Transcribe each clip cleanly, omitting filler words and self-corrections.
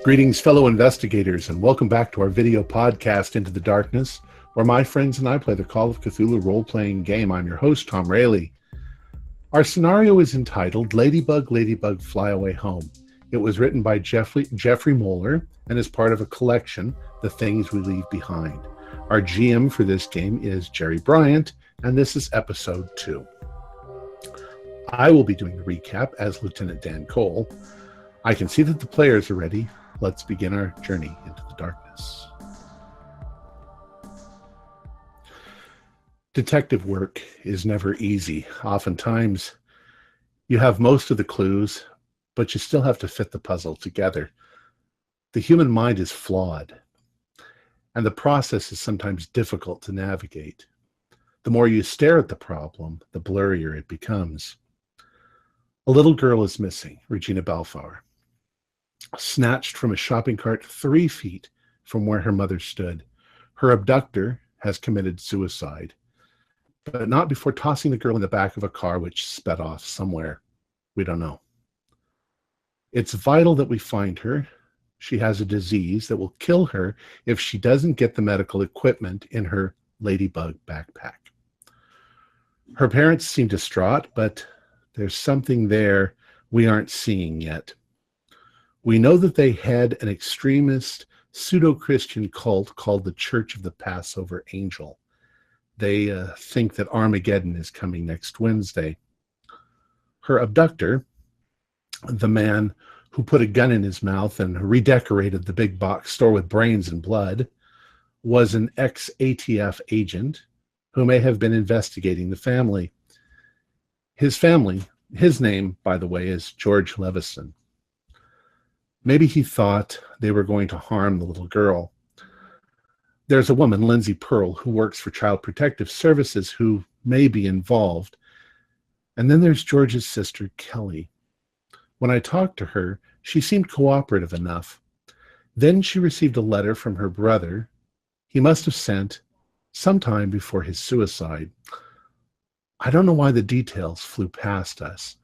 Greetings, fellow investigators, and welcome back to our video podcast, Into the Darkness, where my friends and I play the Call of Cthulhu role-playing game. I'm your host, Tom Rayleigh. Our scenario is entitled Ladybug, Ladybug, Fly Away Home. It was written by Jeffrey Moeller and is part of a collection, The Things We Leave Behind. Our GM for this game is Jerry Bryant, and this is episode 2. I will be doing the recap as Lieutenant Dan Cole. I can see that the players are ready. Let's begin our journey into the darkness. Detective work is never easy. Oftentimes, you have most of the clues, but you still have to fit the puzzle together. The human mind is flawed, and the process is sometimes difficult to navigate. The more you stare at the problem, the blurrier it becomes. A little girl is missing, Regina Balfour, snatched from a shopping cart 3 feet from where her mother stood. Her abductor has committed suicide, but not before tossing the girl in the back of a car which sped off somewhere. We don't know. It's vital that we find her. She has a disease that will kill her if she doesn't get the medical equipment in her Ladybug backpack. Her parents seem distraught, but there's something there we aren't seeing yet. We know that they had an extremist pseudo-Christian cult called the Church of the Passover Angel. They think that Armageddon is coming next Wednesday. Her abductor, the man who put a gun in his mouth and redecorated the big box store with brains and blood, was an ex-ATF agent who may have been investigating the family. His name, by the way, is George Levison. Maybe he thought they were going to harm the little girl. There's a woman, Lindsay, who works for Child Protective Services, who may be involved. And then there's George's sister, Kelly. When I talked to her, she seemed cooperative enough. Then she received a letter from her brother he must have sent sometime before his suicide. I don't know why the details flew past us.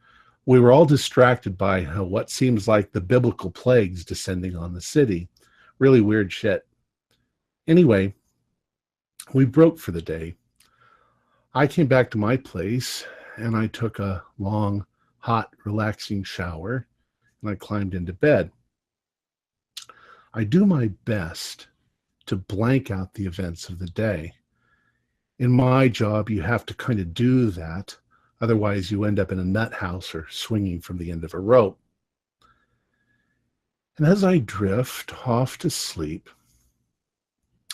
We were all distracted by what seems like the biblical plagues descending on the city. Really weird shit. Anyway, we broke for the day. I came back to my place and I took a long, hot, relaxing shower and I climbed into bed. I do my best to blank out the events of the day. In my job, you have to kind of do that. Otherwise, you end up in a nut house or swinging from the end of a rope. And as I drift off to sleep,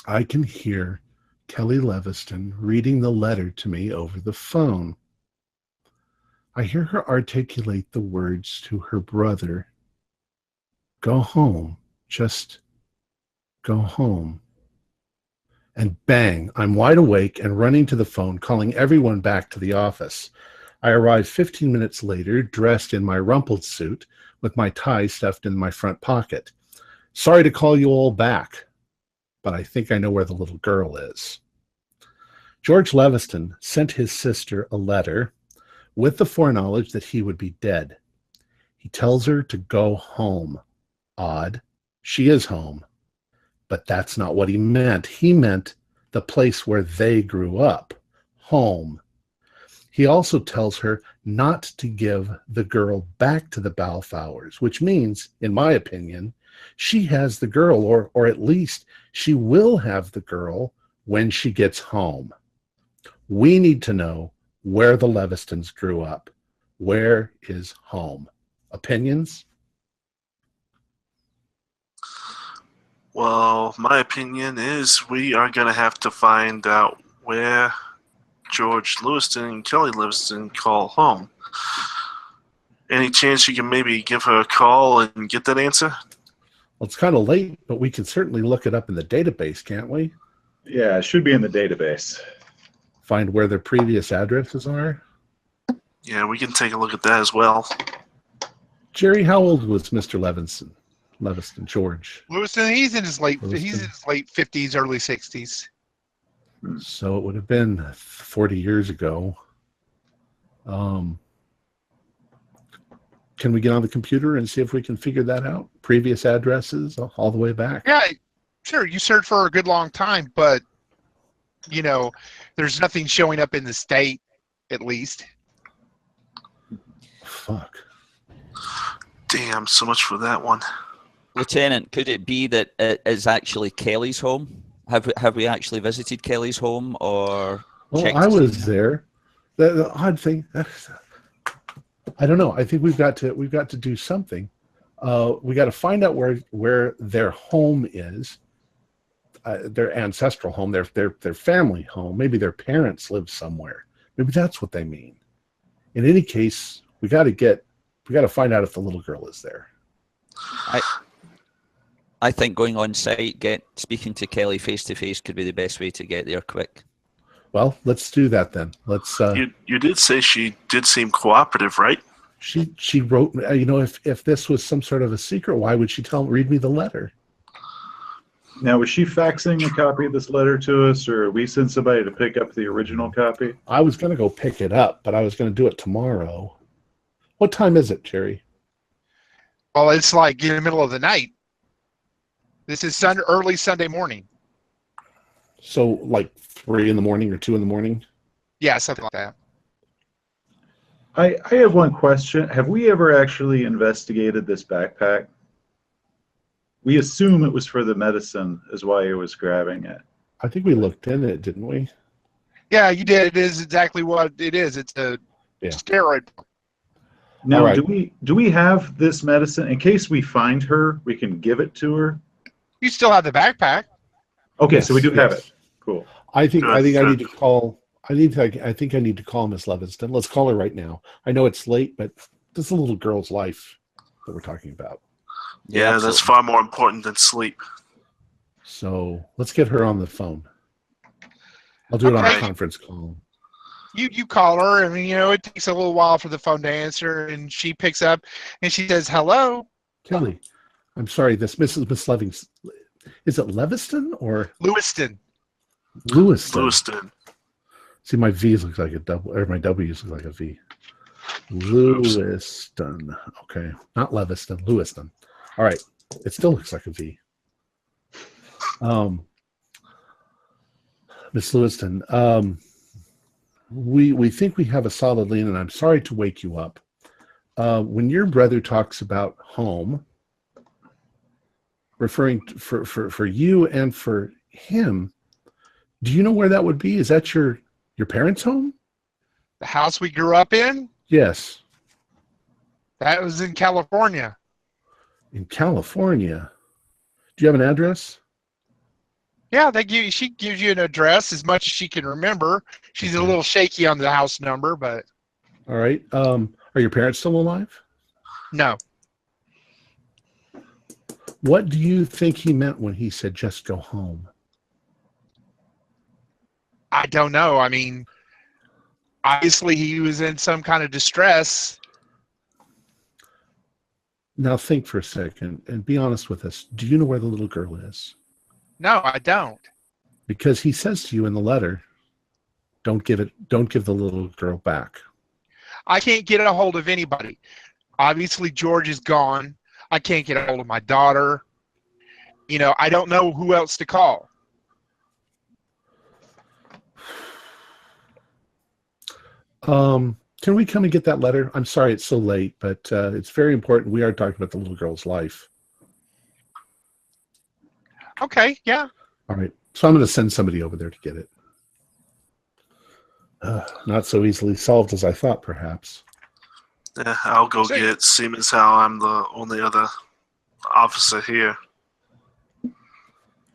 I can hear Kelly Levison reading the letter to me over the phone. I hear her articulate the words to her brother, "Go home, just go home." And bang, I'm wide awake and running to the phone, calling everyone back to the office. I arrived 15 minutes later, dressed in my rumpled suit, with my tie stuffed in my front pocket. Sorry to call you all back, but I think I know where the little girl is. George Levison sent his sister a letter with the foreknowledge that he would be dead. He tells her to go home. Odd. She is home. But that's not what he meant. He meant the place where they grew up. Home. He also tells her not to give the girl back to the Balfours, which means, in my opinion, she has the girl, or at least she will have the girl when she gets home. We need to know where the Levisons grew up. Where is home? Opinions? Well, my opinion is we are going to have to find out where George Lewiston and Kelly Lewiston call home. Any chance you can maybe give her a call and get that answer? Well, it's kind of late, but we can certainly look it up in the database, can't we? Yeah, it should be in the database. Find where their previous addresses are? Yeah, we can take a look at that as well. Jerry, how old was Mr. Levison, George? Lewiston, he's in his late 50s, early 60s. So it would have been 40 years ago. Can we get on the computer and see if we can figure that out? Previous addresses all the way back. Yeah, sure. You search for a good long time, but there's nothing showing up in the state, at least. Fuck. Damn, so much for that one. Lieutenant, could it be that it is actually Kelly's home? Have we actually visited Kelly's home or? Well, I was there. The odd thing, I don't know. I think we've got to do something. We got to find out where their home is, their ancestral home, their family home. Maybe their parents live somewhere. Maybe that's what they mean. In any case, we got to find out if the little girl is there. I think going on site, speaking to Kelly face to face could be the best way to get there quick. Well, let's do that then. Let's. You did say she did seem cooperative, right? She wrote. If this was some sort of a secret, why would she read me the letter? Now, was she faxing a copy of this letter to us, or we sent somebody to pick up the original copy? I was going to go pick it up, but I was going to do it tomorrow. What time is it, Jerry? Well, it's like in the middle of the night. This is early Sunday morning. So, like 3 in the morning or 2 in the morning? Yeah, something like that. I have one question. Have we ever actually investigated this backpack? We assume it was for the medicine, is why he was grabbing it. I think we looked in it, didn't we? Yeah, you did. It is exactly what it is. It's a steroid. Now, right. do we have this medicine in case we find her? We can give it to her. You still have the backpack. Okay, Yes, so we do have yes. it. Cool. I think I need to call. I think I need to call Miss Levison. Let's call her right now. I know it's late, but this is a little girl's life that we're talking about. Yeah, that's absolutely. far more important than sleep. So let's get her on the phone. I'll do it on a Okay. conference call. You call her, and it takes a little while for the phone to answer, and she picks up, and she says, "Hello, Kelly, I'm sorry. This Miss Levison. Is it Levison or Lewiston." Lewiston? Lewiston. See, my V's look like a double, or my W's look like a V. Lewiston. Okay, not Leviston. Lewiston. All right. It still looks like a V. Miss Lewiston, we think we have a solid lead, and I'm sorry to wake you up. When your brother talks about home, referring to, for you and for him, do you know where that would be? Is that your parents' home? The house we grew up in, Yes. that was in California. In California. Do you have an address? Yeah, she gives you an address as much as she can remember. She's a little shaky on the house number, but All right. Are your parents still alive? no. What do you think he meant when he said just go home? I don't know. I mean, obviously he was in some kind of distress. Now think for a second and be honest with us. Do you know where the little girl is? No, I don't. Because he says to you in the letter, don't give the little girl back. I can't get a hold of anybody. Obviously, George is gone. I can't get a hold of my daughter. I don't know who else to call. Can we come and get that letter? I'm sorry it's so late, but it's very important. We are talking about the little girl's life. Okay, yeah. All right. So I'm going to send somebody over there to get it. Not so easily solved as I thought, perhaps. Yeah, I'll go get it, seeing as how I'm the only other officer here.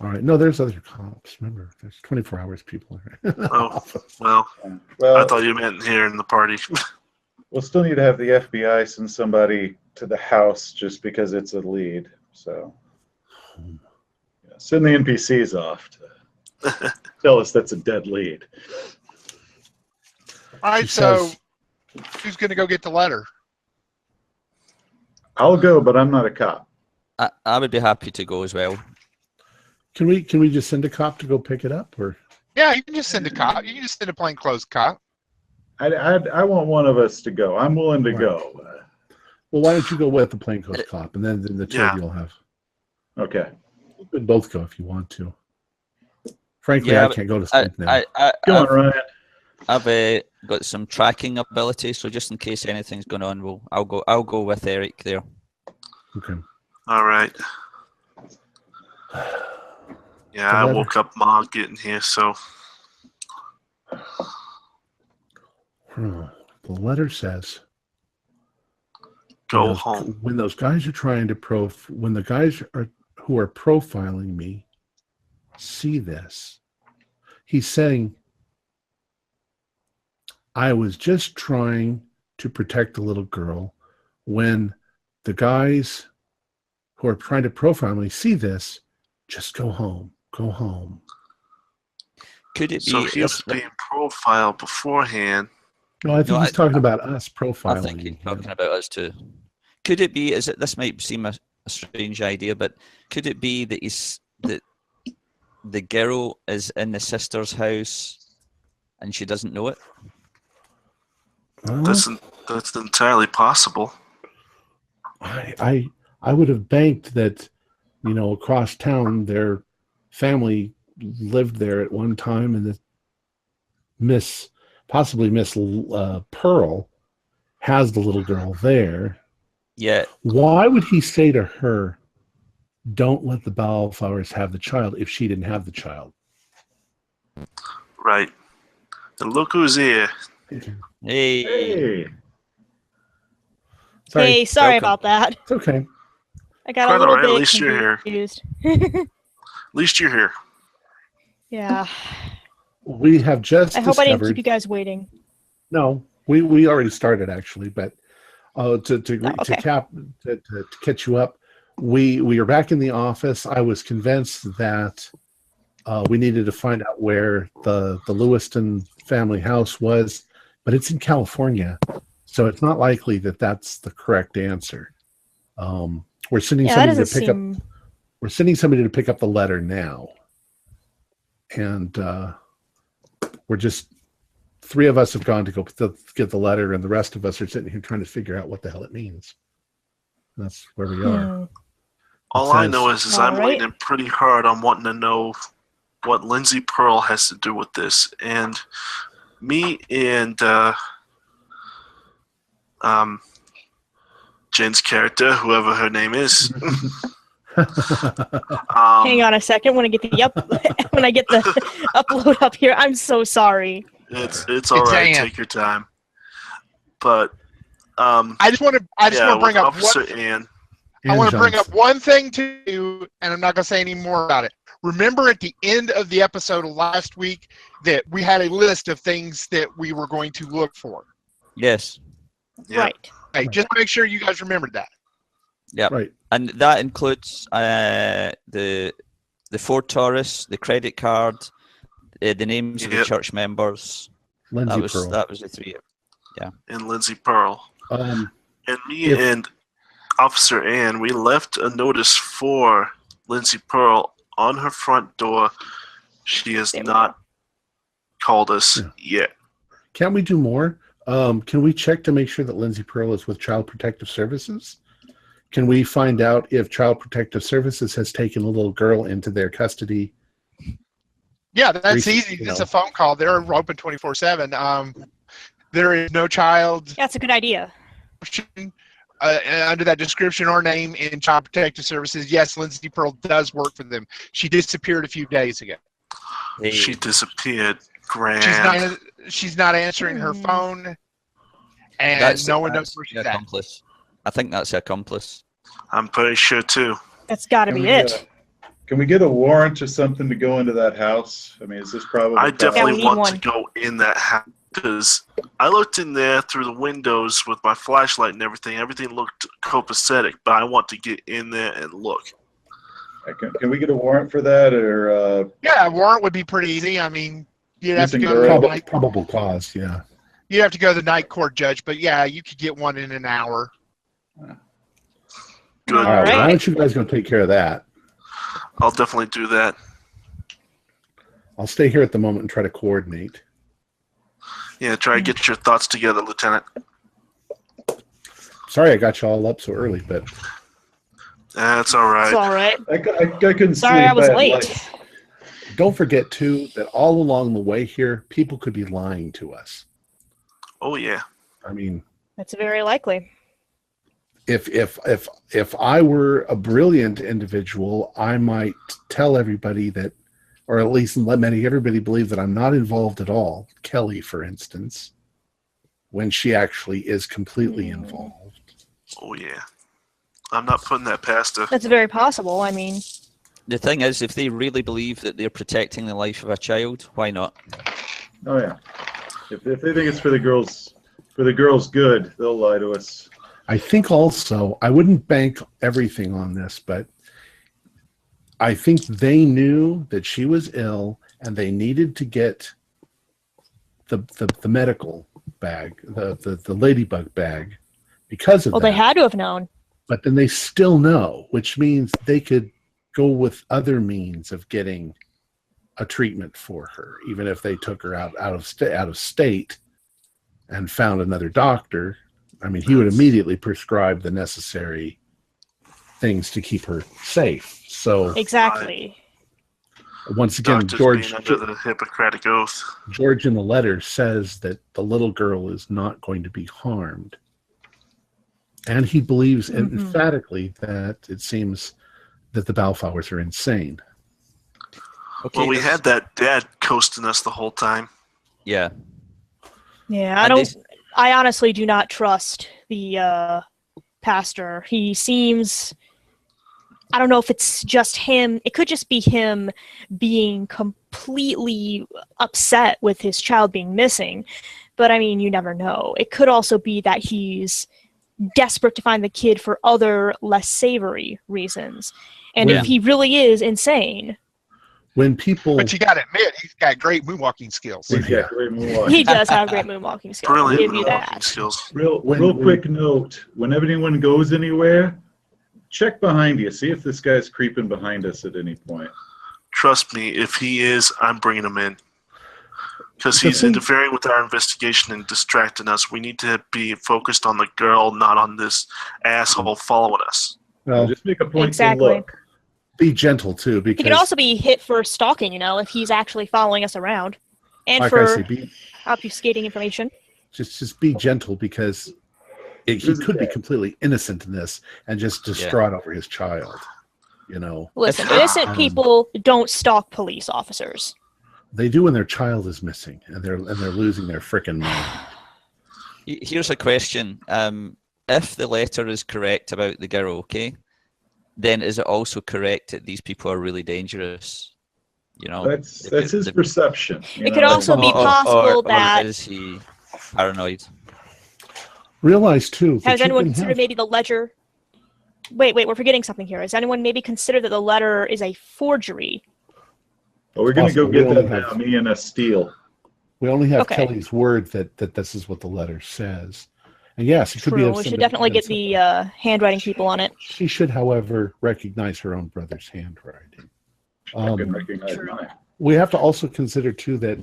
All right. No, there's other cops. Remember, there's 24 hours people here. Oh, well, Well, I thought you meant here in the party. we'll still need to have the FBI send somebody to the house just because it's a lead. So yeah, send the NPCs off to tell us that's a dead lead. All right, She so says- who's going to go get the letter? I'll go, but I'm not a cop. I would be happy to go as well. Can we just send a cop to go pick it up, or Yeah, you can just send a cop. You can just send a plainclothes cop. I want one of us to go. I'm willing to Right. go. Well, why don't you go with the plainclothes cop, and then the two of you will have. Okay. You can both go if you want to. Frankly, I can't go to sleep now. Go on, Ryan. I've got some tracking ability, so just in case anything's going on, I'll go with Eric there. Okay. All right. Yeah, I woke up Ma getting here, so. The letter says, Go home. When those guys are trying to when the guys who are profiling me see this, he's saying, I was just trying to protect the little girl. When the guys who are trying to profile me see this, just go home. Go home. Could it be? So he was being profiled beforehand. No, I think he's talking about us profiling. I think he's talking about us too. Could it be? This might seem a strange idea, but could it be that the girl is in the sister's house and she doesn't know it? That's entirely possible. I would have banked that, across town, their family lived there at one time, and that possibly Miss Pearl has the little girl there. Yeah. Why would he say to her, don't let the Bellflowers have the child, if she didn't have the child? Right. And look who's here. Hey. Sorry about that. It's okay. I got a little bit At least you're confused. At least you're here. Yeah. We have just I hope I didn't keep you guys waiting. No, we already started actually, but to catch you up, we are back in the office. I was convinced that we needed to find out where the Lewiston family house was, but it's in California, so it's not likely that that's the correct answer. We're sending somebody to pick up. We're sending somebody to pick up the letter now, and we're just 3 of us have gone to go get the letter, and the rest of us are sitting here trying to figure out what the hell it means. That's where we are. All I know is I'm waiting pretty hard on wanting to know what Lindsay Pearl has to do with this, and me and Jen's character, whoever her name is. Hang on a second. When I get the upload up here, I'm so sorry. It's all right. Take your time. But I just want to bring up Officer Ann. I want to bring up one thing to you, and I'm not going to say any more about it. Remember at the end of the episode of last week that we had a list of things that we were going to look for. Yes. Yep. Right. Hey, just make sure you guys remembered that. Yeah. Right. And that includes the Ford Taurus, the credit card, the names of the church members. Lindsay Pearl. That was the 3. Yeah. And Lindsay Pearl. And me and Officer Ann, we left a notice for Lindsay Pearl on her front door. She has not called us yet. Can't we do more? Can we check to make sure that Lindsay Pearl is with Child Protective Services? Can we find out if Child Protective Services has taken a little girl into their custody? Yeah, that's easy. It's a phone call. They're open 24/7. There is no child. That's a good idea. Under that description or name in Child Protective Services. Yes, Lindsay Pearl does work for them. She disappeared a few days ago. She disappeared. Grand. She's not answering her phone, and no one knows where she's at. I think that's the accomplice. I'm pretty sure too. That's got to be it. Can we get a warrant or something to go into that house? I mean, is this probably? I definitely want to go in that house because I looked in there through the windows with my flashlight and everything. Everything looked copacetic, but I want to get in there and look. Can we get a warrant for that, or? Yeah, a warrant would be pretty easy. I mean, you'd have to go to probable cause. Yeah. You'd have to go to the night court judge, but yeah, you could get one in an hour. Good. All right. Why don't you guys go take care of that? I'll definitely do that. I'll stay here at the moment and try to coordinate. Yeah, try to get your thoughts together, Lieutenant. Sorry I got you all up so early, but That's all It's right. all right. I couldn't Sorry, sleep. I was had late. lights. don't forget too that all along the way here, people could be lying to us. Oh yeah. I mean, That's very likely. if I were a brilliant individual, I might tell everybody that, or at least let everybody believe that I'm not involved at all. Kelly, for instance, when she actually is completely involved. Oh yeah. I'm not putting that past her. That's very possible. I mean, The thing is, if they really believe that they're protecting the life of a child, why not? Oh yeah. If they think it's for the girls' good, they'll lie to us. I think also, I wouldn't bank everything on this, but I think they knew that she was ill and they needed to get the medical bag, the Ladybug bag, because of well, that. they had to have known. But then they still know, which means they could go with other means of getting a treatment for her, even if they took her out of state and found another doctor. I mean, he would immediately prescribe the necessary things to keep her safe. So Exactly. once again, Doctors George being under the Hippocratic Oath. George in the letter says that the little girl is not going to be harmed. And he believes emphatically that it seems that the Balfowers are insane. Okay, Well, we there's- had that dad coasting us the whole time. Yeah. Yeah, And I honestly do not trust the pastor. He seems. I don't know if it's just him. It could just be him being completely upset with his child being missing. But I mean, you never know. It could also be that he's desperate to find the kid for other less savory reasons. And Yeah. if he really is insane, When people But you got to admit, he's got great moonwalking skills. He's got great moonwalking. he does have great moonwalking skills. I'll Brilliant give you walking that. skills. Real When- quick note: whenever anyone goes anywhere, check behind you. See if this guy's creeping behind us at any point. Trust me, if he is, I'm bringing him in. Because The he's thing- interfering with our investigation and distracting us. We need to be focused on the girl, not on this asshole following us. well, Just make a point Exactly. to look. be gentle too, He could because also be hit for stalking, if he's actually following us around. And like for I say, obfuscating information. just be gentle, because he could be completely innocent in this and just distraught over his child. Listen, If- innocent people don't stalk police officers. They do when their child is missing and they're losing their frickin' mind. Here's a question. If the letter is correct about the girl, okay, then is it also correct that these people are really dangerous? That's his perception. It could also be possible that- is he paranoid? Realize too. that Has you anyone can considered have- maybe the ledger? Wait, we're forgetting something here. Has anyone maybe considered that the letter is a forgery? Well, we're gonna go possible. get We that only now. have- Me and a steel. We only have Okay. Kelly's word that this is what the letter says. And yes, it could be. True. of We should somebody definitely get innocent. the handwriting people on it. She should, however, recognize her own brother's handwriting. I can recognize mine. We have to also consider too that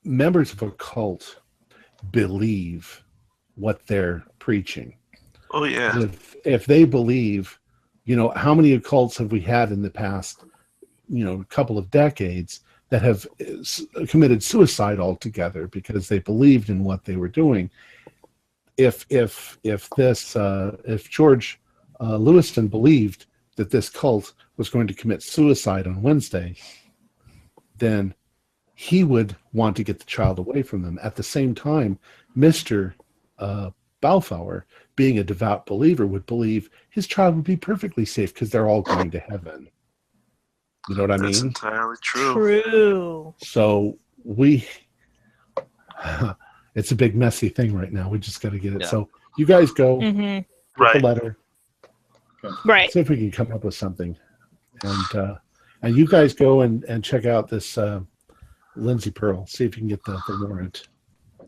members of a cult believe what they're preaching. Oh, yeah. If they believe, how many occults have we had in the past, couple of decades that have committed suicide altogether because they believed in what they were doing? If George Lewiston believed that this cult was going to commit suicide on Wednesday, then he would want to get the child away from them. At the same time, Mr. Balfour, being a devout believer, would believe his child would be perfectly safe because they're all going to heaven. You know what I That's mean? entirely true. True. So it's a big messy thing right now. We just got to get it. Yeah. So you guys go Hmm. get Right. the letter. Right. See if we can come up with something. And you guys go and check out this Lindsay Pearl. See if you can get the warrant.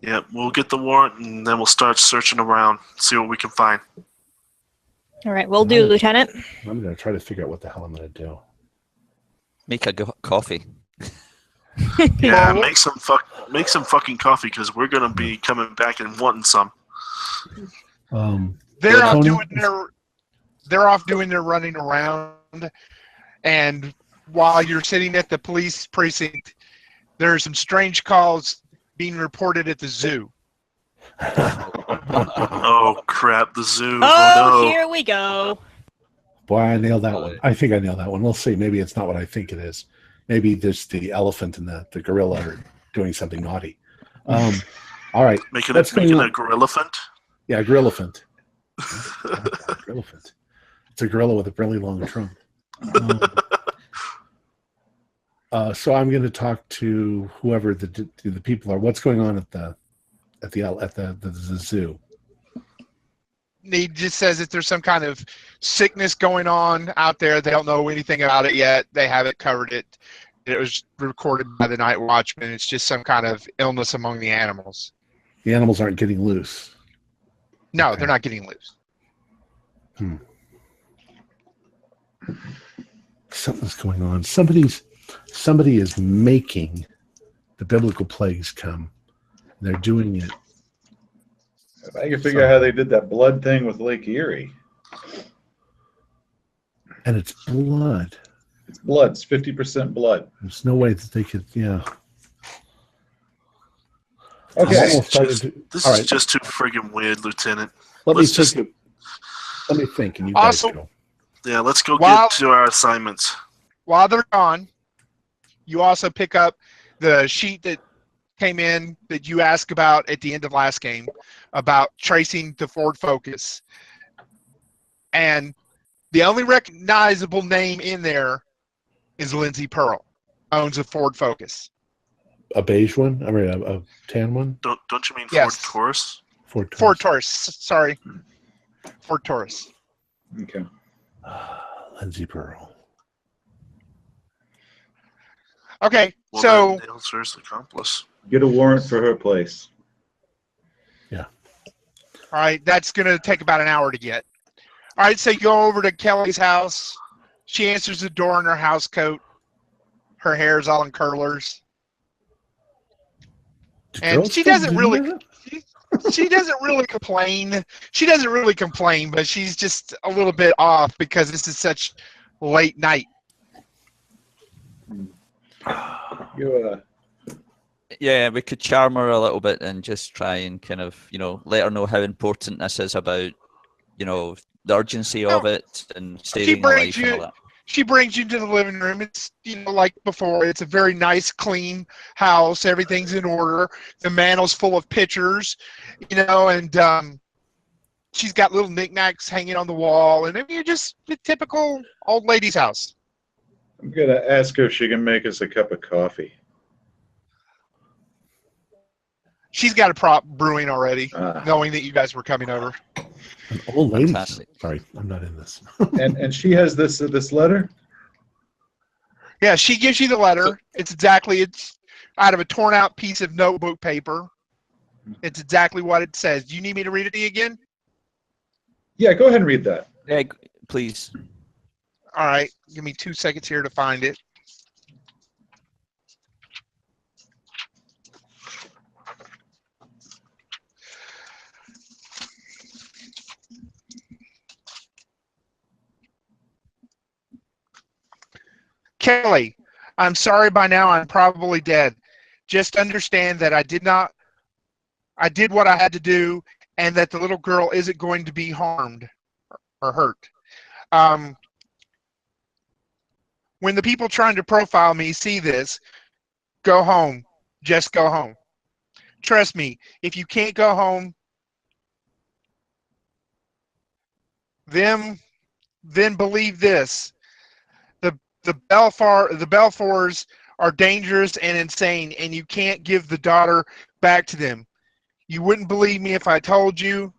Yeah, we'll get the warrant and then we'll start searching around, see what we can find. All right. Will do, Lieutenant. I'm going to try to figure out what the hell I'm going to do. Make a coffee. Yeah, make some fucking coffee because we're gonna be coming back and wanting some. They're off doing their running around, and while you're sitting at the police precinct, there are some strange calls being reported at the zoo. Oh crap! The zoo. Oh, no. here we go. Boy, I nailed that one. I think I nailed that one. We'll see. Maybe it's not what I think it is. Maybe just the elephant and the gorilla are doing something naughty. All right. Making a gorillafant? Yeah, a gorillafant. Gorillafant. It's a gorilla with a really long trunk. So I'm going to talk to whoever the people are. What's going on at the zoo? He just says that there's some kind of sickness going on out there. They don't know anything about it yet. They haven't covered it. It was recorded by the night watchman. It's just some kind of illness among the animals. The animals aren't getting loose. No, Okay. They're not getting loose. Something's going on. Somebody is making the biblical plagues come. They're doing it. If I can figure out how they did that blood thing with Lake Erie. And it's blood. It's blood. It's 50% blood. There's no way that they could, yeah. Okay. This All is right. just too friggin' weird, Lieutenant. Let me Let's think, and you Also- guys go. Yeah, let's go While- get to our assignments. While they're gone, you also pick up the sheet that came in that you asked about at the end of last game about tracing the Ford Focus. And the only recognizable name in there is Lindsay Pearl, owns a Ford Focus. A beige one? I mean, a tan one? Don't you mean Yes. Ford Taurus? Ford Taurus, sorry. Ford Taurus. Okay. Lindsay Pearl. Okay, Well, so that nails her's accomplice. Get a warrant for her place. all right, that's going to take about an hour to get. All right, so you go over to Kelly's house. She answers the door in her house coat. Her hair's all in curlers. Do And girls she still doesn't do really- that? She doesn't really complain. She doesn't really complain, but she's just a little bit off because this is such late night. Yeah, we could charm her a little bit and just try and kind of, let her know how important this is about, the urgency of it and saving her brings life and all you- that. She brings you to the living room. It's, like before, it's a very nice, clean house. Everything's in order. The mantle's full of pictures, and she's got little knickknacks hanging on the wall. And I mean, just a typical old lady's house. I'm going to ask her if she can make us a cup of coffee. She's got a prop brewing already, Ah. knowing that you guys were coming over. An old lady. Fantastic. Sorry, I'm not in this. And she has this letter? Yeah, she gives you the letter. It's out of a torn out piece of notebook paper. It's exactly what it says. Do you need me to read it to you again? Yeah, go ahead and read that. Yeah, please. All right, give me 2 seconds here to find it. Kelly, I'm sorry by now I'm probably dead. Just understand that I did what I had to do and that the little girl isn't going to be harmed or hurt. When the people trying to profile me see this, go home. Just go home. Trust me, if you can't go home, then believe this. The Belfours are dangerous and insane, and you can't give the daughter back to them. You wouldn't believe me if I told you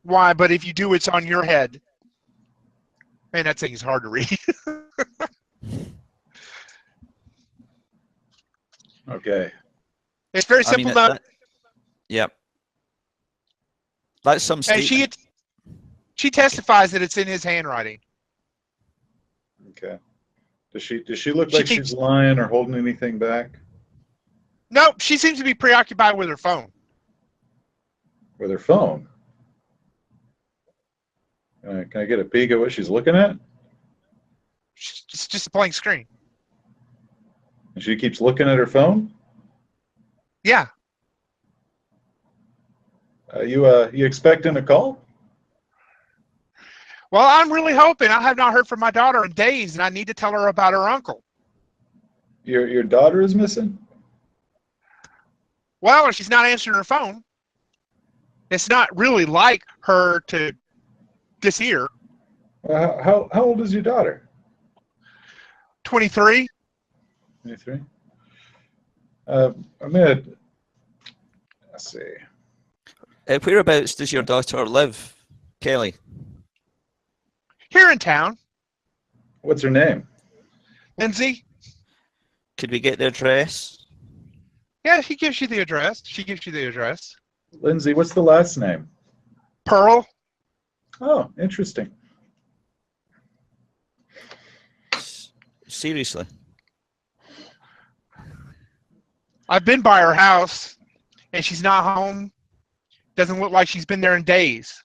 why, but if you do, it's on your head. Man, that thing is hard to read. Okay. It's very simple, though. Yep. That's some And statement. she testifies that it's in his handwriting. Okay. Does she look like she's lying or holding anything back? Nope, she seems to be preoccupied with her phone. With her phone? Can I get a peek at what she's looking at? It's just a blank screen. And she keeps looking at her phone? Yeah. You expecting a call? Well, I'm really hoping. I have not heard from my daughter in days, and I need to tell her about her uncle. Your daughter is missing? Well, she's not answering her phone. It's not really like her to disappear. How old is your daughter? 23. 23. I'm gonna. Let's see. Whereabouts does your daughter live, Kelly? Here in town. What's her name? Lindsay. Could we get the address? Yeah, she gives you the address. Lindsay, what's the last name? Pearl. Oh, interesting. Seriously? I've been by her house, and she's not home. Doesn't look like she's been there in days.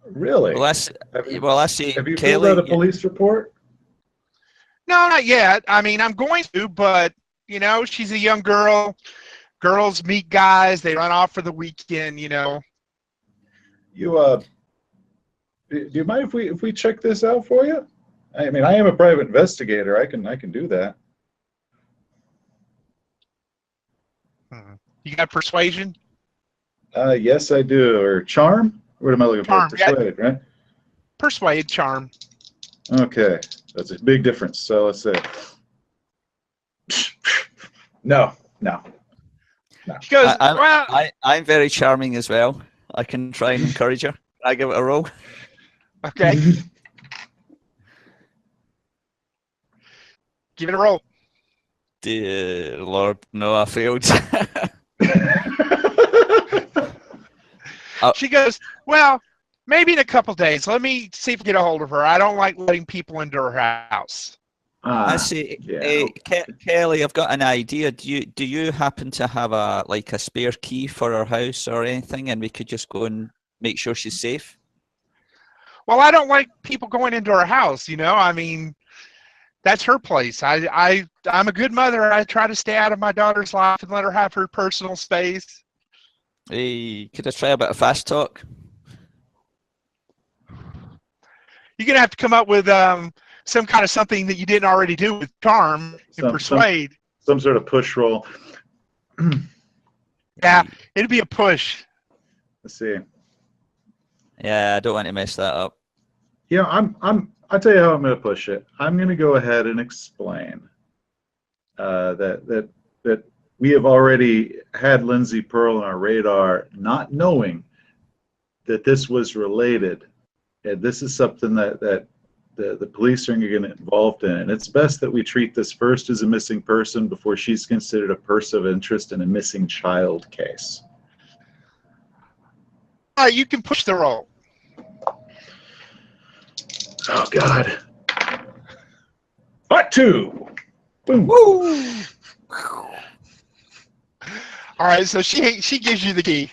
Really? Well, I see. Have you Kelly, filled out a police report? No, not yet. I mean, I'm going to, but, you know, she's a young girl. Girls meet guys. They run off for the weekend, you know. Do you mind if we check this out for you? I mean, I am a private investigator. I can do that. You got persuasion? Yes, I do. Or charm? What am I looking Charm, for? Persuade, right? Persuade, charm. Okay, that's a big difference. So let's say. No. She goes, well, I'm very charming as well. I can try and encourage her. I give it a roll. okay. Give it a roll. Dear Lord, no, I failed. She goes, well, maybe in a couple days. Let me see if we get a hold of her. I don't like letting people into her house. I see. Yeah. Kelly, I've got an idea. Do you happen to have a spare key for her house or anything, and we could just go and make sure she's safe? Well, I don't like people going into her house, you know. I mean, that's her place. I'm a good mother. I try to stay out of my daughter's life and let her have her personal space. Hey, could I try a bit of fast talk? You're going to have to come up with some kind of something that you didn't already do with charm and persuade. Some sort of push roll. Yeah, it'd be a push. Let's see. Yeah, I don't want to mess that up. Yeah, I'll tell you how I'm going to push it. I'm going to go ahead and explain that we have already had Lindsay Pearl on our radar, not knowing that this was related, and this is something that the police are going to get involved in. And it's best that we treat this first as a missing person before she's considered a person of interest in a missing child case. You can push the roll. Oh God! Part 2. Boom. Woo! All right, so she gives you the key.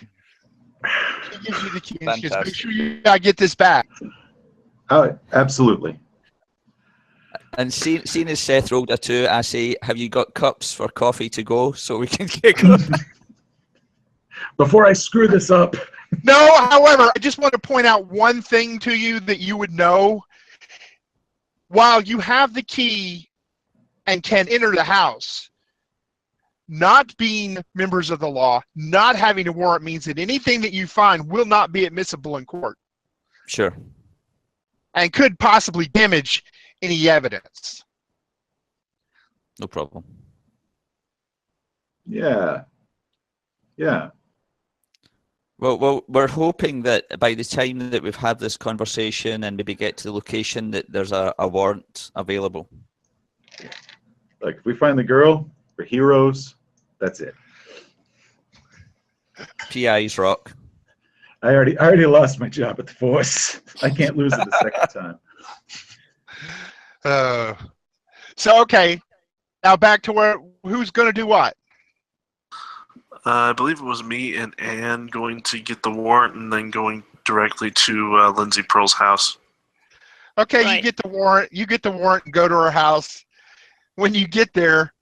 She gives you the key. And she goes, make sure you get this back. Oh, absolutely. And seeing as Seth rolled a 2, I say, have you got cups for coffee to go so we can get going? Before I screw this up. No, however, I just want to point out one thing to you that you would know. While you have the key and can enter the house, not being members of the law, not having a warrant means that anything that you find will not be admissible in court. Sure. And could possibly damage any evidence. No problem. Yeah. Well, we're hoping that by the time that we've had this conversation and maybe get to the location, that there's a warrant available. Like, if we find the girl, we're heroes. That's it. PIs rock. I already lost my job at the force. I can't lose it a second time. So, okay. Now back to who's going to do what? I believe it was me and Anne going to get the warrant and then going directly to Lindsay Pearl's house. Okay, Right. you get the warrant. You get the warrant and go to her house. When you get there,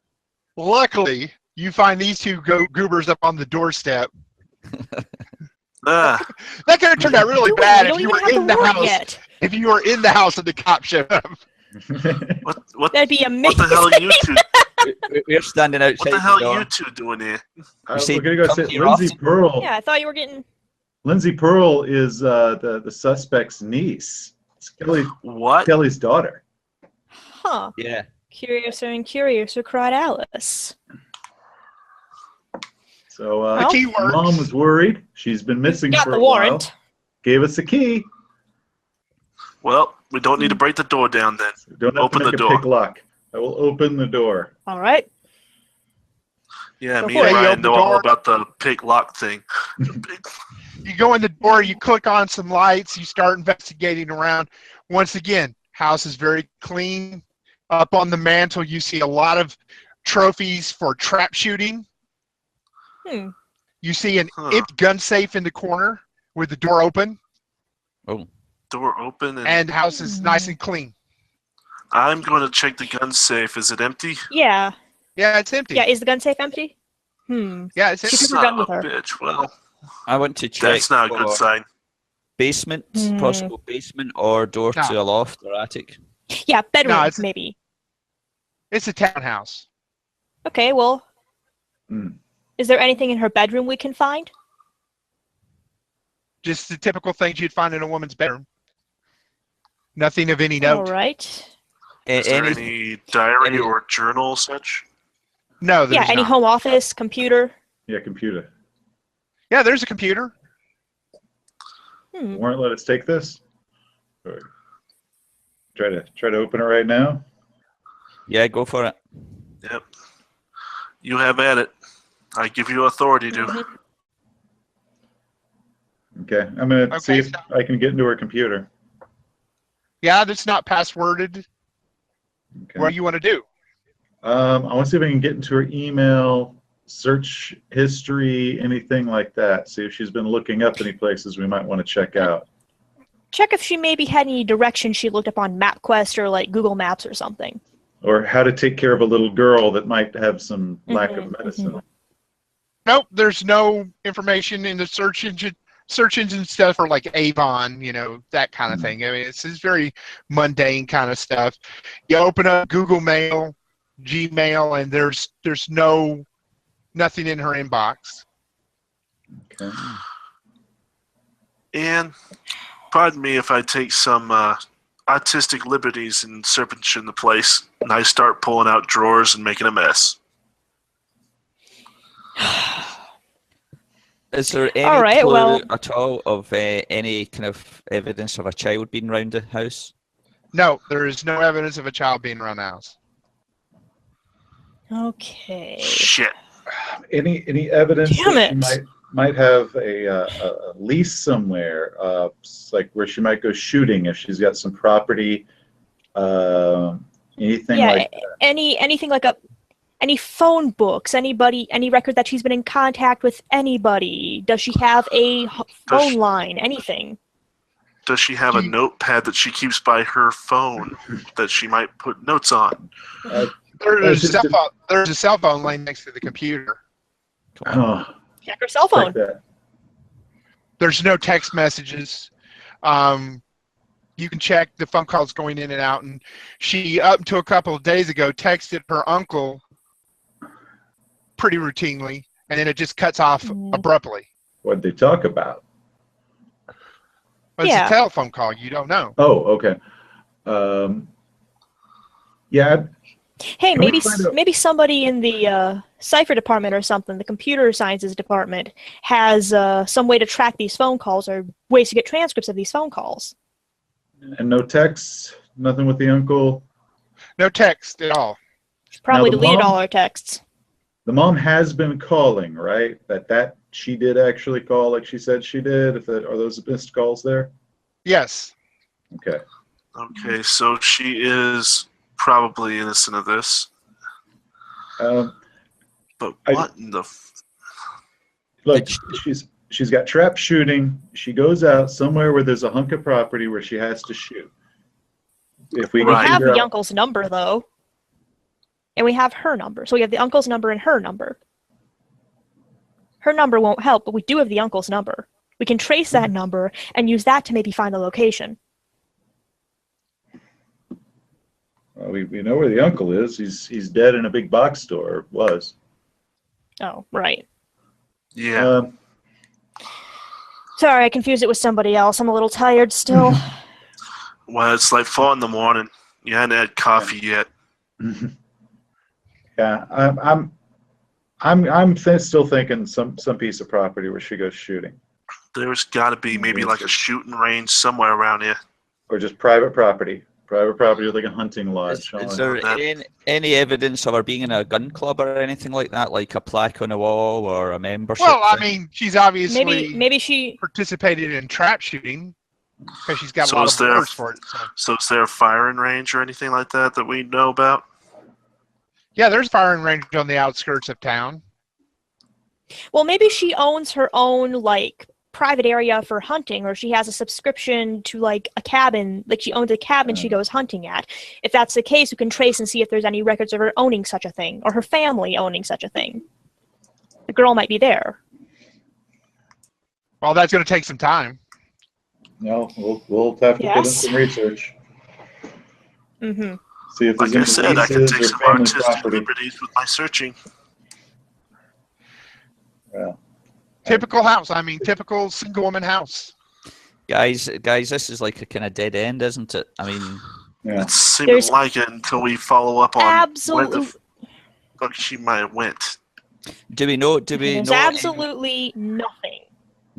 luckily you find these two goobers up on the doorstep. Ah, That could have turned out really Dude, bad we if don't you even were have in the the warrant house. yet. If you were in the house and the cop showed up. what That'd be amazing. the hell are you two? We're standing outside. What the hell door. are you two doing here? say we're gonna go come say here Lindsay often? Pearl. Yeah, I thought you were getting. Lindsay Pearl is the suspect's niece. It's What? Kelly's daughter. Huh. Yeah. Curiouser and curiouser, cried Alice. So Well, The key words. Mom was worried. She's been missing Got for the a warrant. while. Gave us a key. Well, we don't need to break the door down then. We don't have Open to make the a door. pick lock. I will open the door. All right. Yeah, Go me for and it. You Ryan open the know all door. about the pick lock thing. You go in the door, you click on some lights, you start investigating around. Once again, house is very clean. Up on the mantle, you see a lot of trophies for trap shooting. Hmm. You see an Huh. empty gun safe in the corner with the door open, Oh. Door open, and the house is nice and clean. I'm going to check the gun safe. Is it empty? Yeah. Yeah, it's empty. Yeah. Is the gun safe empty? Hmm. Yeah, it's She empty. took her gun Son of with a her. bitch. Well, I want to check that's not a good for sign. basement, Hmm. possible basement, or door No. to a loft or attic. Yeah. Bedroom, it's- maybe. It's a townhouse. Okay. Well, Hmm. is there anything in her bedroom we can find? Just the typical things you'd find in a woman's bedroom. Nothing of any All note. right. Is there Any, any diary any- or journal such? No, there's Yeah. Any not. home office, computer? Yeah, computer. Yeah, there's a computer. Hmm. Warrant let us take this? Or try to open it right now. yeah, go for it. Yep. You have at it. I give you authority to. Mhm. Okay, I'm gonna Okay, see if so- I can get into her computer. Yeah, that's not passworded. Okay. What do you want to do? I want to see if I can get into her email, search history, anything like that. See if she's been looking up any places we might want to check out. Check if she maybe had any directions she looked up on MapQuest or like Google Maps or something. Or how to take care of a little girl that might have some lack of Mhm, medicine. Nope, there's no information in the search engine. Search engine stuff or like Avon, that kind of thing. I mean, it's very mundane kind of stuff. You open up Google Mail, Gmail, and there's nothing in her inbox. Okay. And pardon me if I take some artistic liberties and serpentation the place, and I start pulling out drawers and making a mess. Is there any All right, clue well- at all of any kind of evidence of a child being around the house? No, there is no evidence of a child being around the house. Okay. Shit. Any evidence Damn that it. she might have a lease somewhere, like where she might go shooting if she's got some property, anything Yeah. like that. Anything like any phone books, any record that she's been in contact with anybody? Does she have a phone she- line? Anything? Does she have a notepad that she keeps by her phone that she might put notes on? There's just- a cell phone laying next to the computer. Oh, Check her cell phone. check that. There's no text messages. You can check the phone calls going in and out. And she, up until a couple of days ago, texted her uncle pretty routinely, and then it just cuts off Mm. abruptly. What'd they talk about? But it's Yeah. a telephone call. You don't know. Oh, okay. Yeah, Hey, Can we maybe find out- maybe somebody in the cipher department or something, the computer sciences department, has some way to track these phone calls or ways to get transcripts of these phone calls. and no texts, nothing with the uncle. No text at all. She probably the deleted mom- all her texts. The mom has been calling, right? That she did actually call, like she said she did. Are those missed calls there? Yes. Okay. Okay, so she is probably innocent of this. Um, But I- what in the... look, Did she's she's got trap shooting. She goes out somewhere where there's a hunk of property where she has to shoot. If we We can have figure the out, uncle's number, though. And we have her number. So we have the uncle's number and her number. Her number won't help, but we do have the uncle's number. We can trace that number and use that to maybe find the location. well, we know where the uncle is. He's dead in a big box store. Or was. Oh, right. Yeah. Sorry, I confused it with somebody else. I'm a little tired still. Well, it's like 4 in the morning. You hadn't had coffee yet. Yeah, I'm still thinking some piece of property where she goes shooting, There's got to be maybe like a shooting range somewhere around here. or just private property with like a hunting lodge. Is there any evidence of her being in a gun club or anything like that, like a plaque on the wall or a membership? Well, I thing? mean, she's obviously Maybe she. participated in trap shooting because she's got So a lot is of there- words for it. So is there a firing range or anything like that we know about? Yeah, there's firing range on the outskirts of town. Well, maybe she owns her own like private area for hunting, or she has a subscription to like a cabin. Like she owns a cabin she goes hunting at. If that's the case, we can trace and see if there's any records of her owning such a thing, or her family owning such a thing. The girl might be there. Well, that's going to take some time. No, we'll have to put in Yes. some research. Mm-hmm. See if there's Like I any said, I can leases take or some family artistic property. liberties with my searching. Well, Typical house. I mean, typical single woman house. guys, this is like a kind of dead end, isn't it? I mean, yeah. It's seeming There's like it until we follow up on where the Absolutely, fuck she might have went. do we know? Do we there's know? absolutely nothing.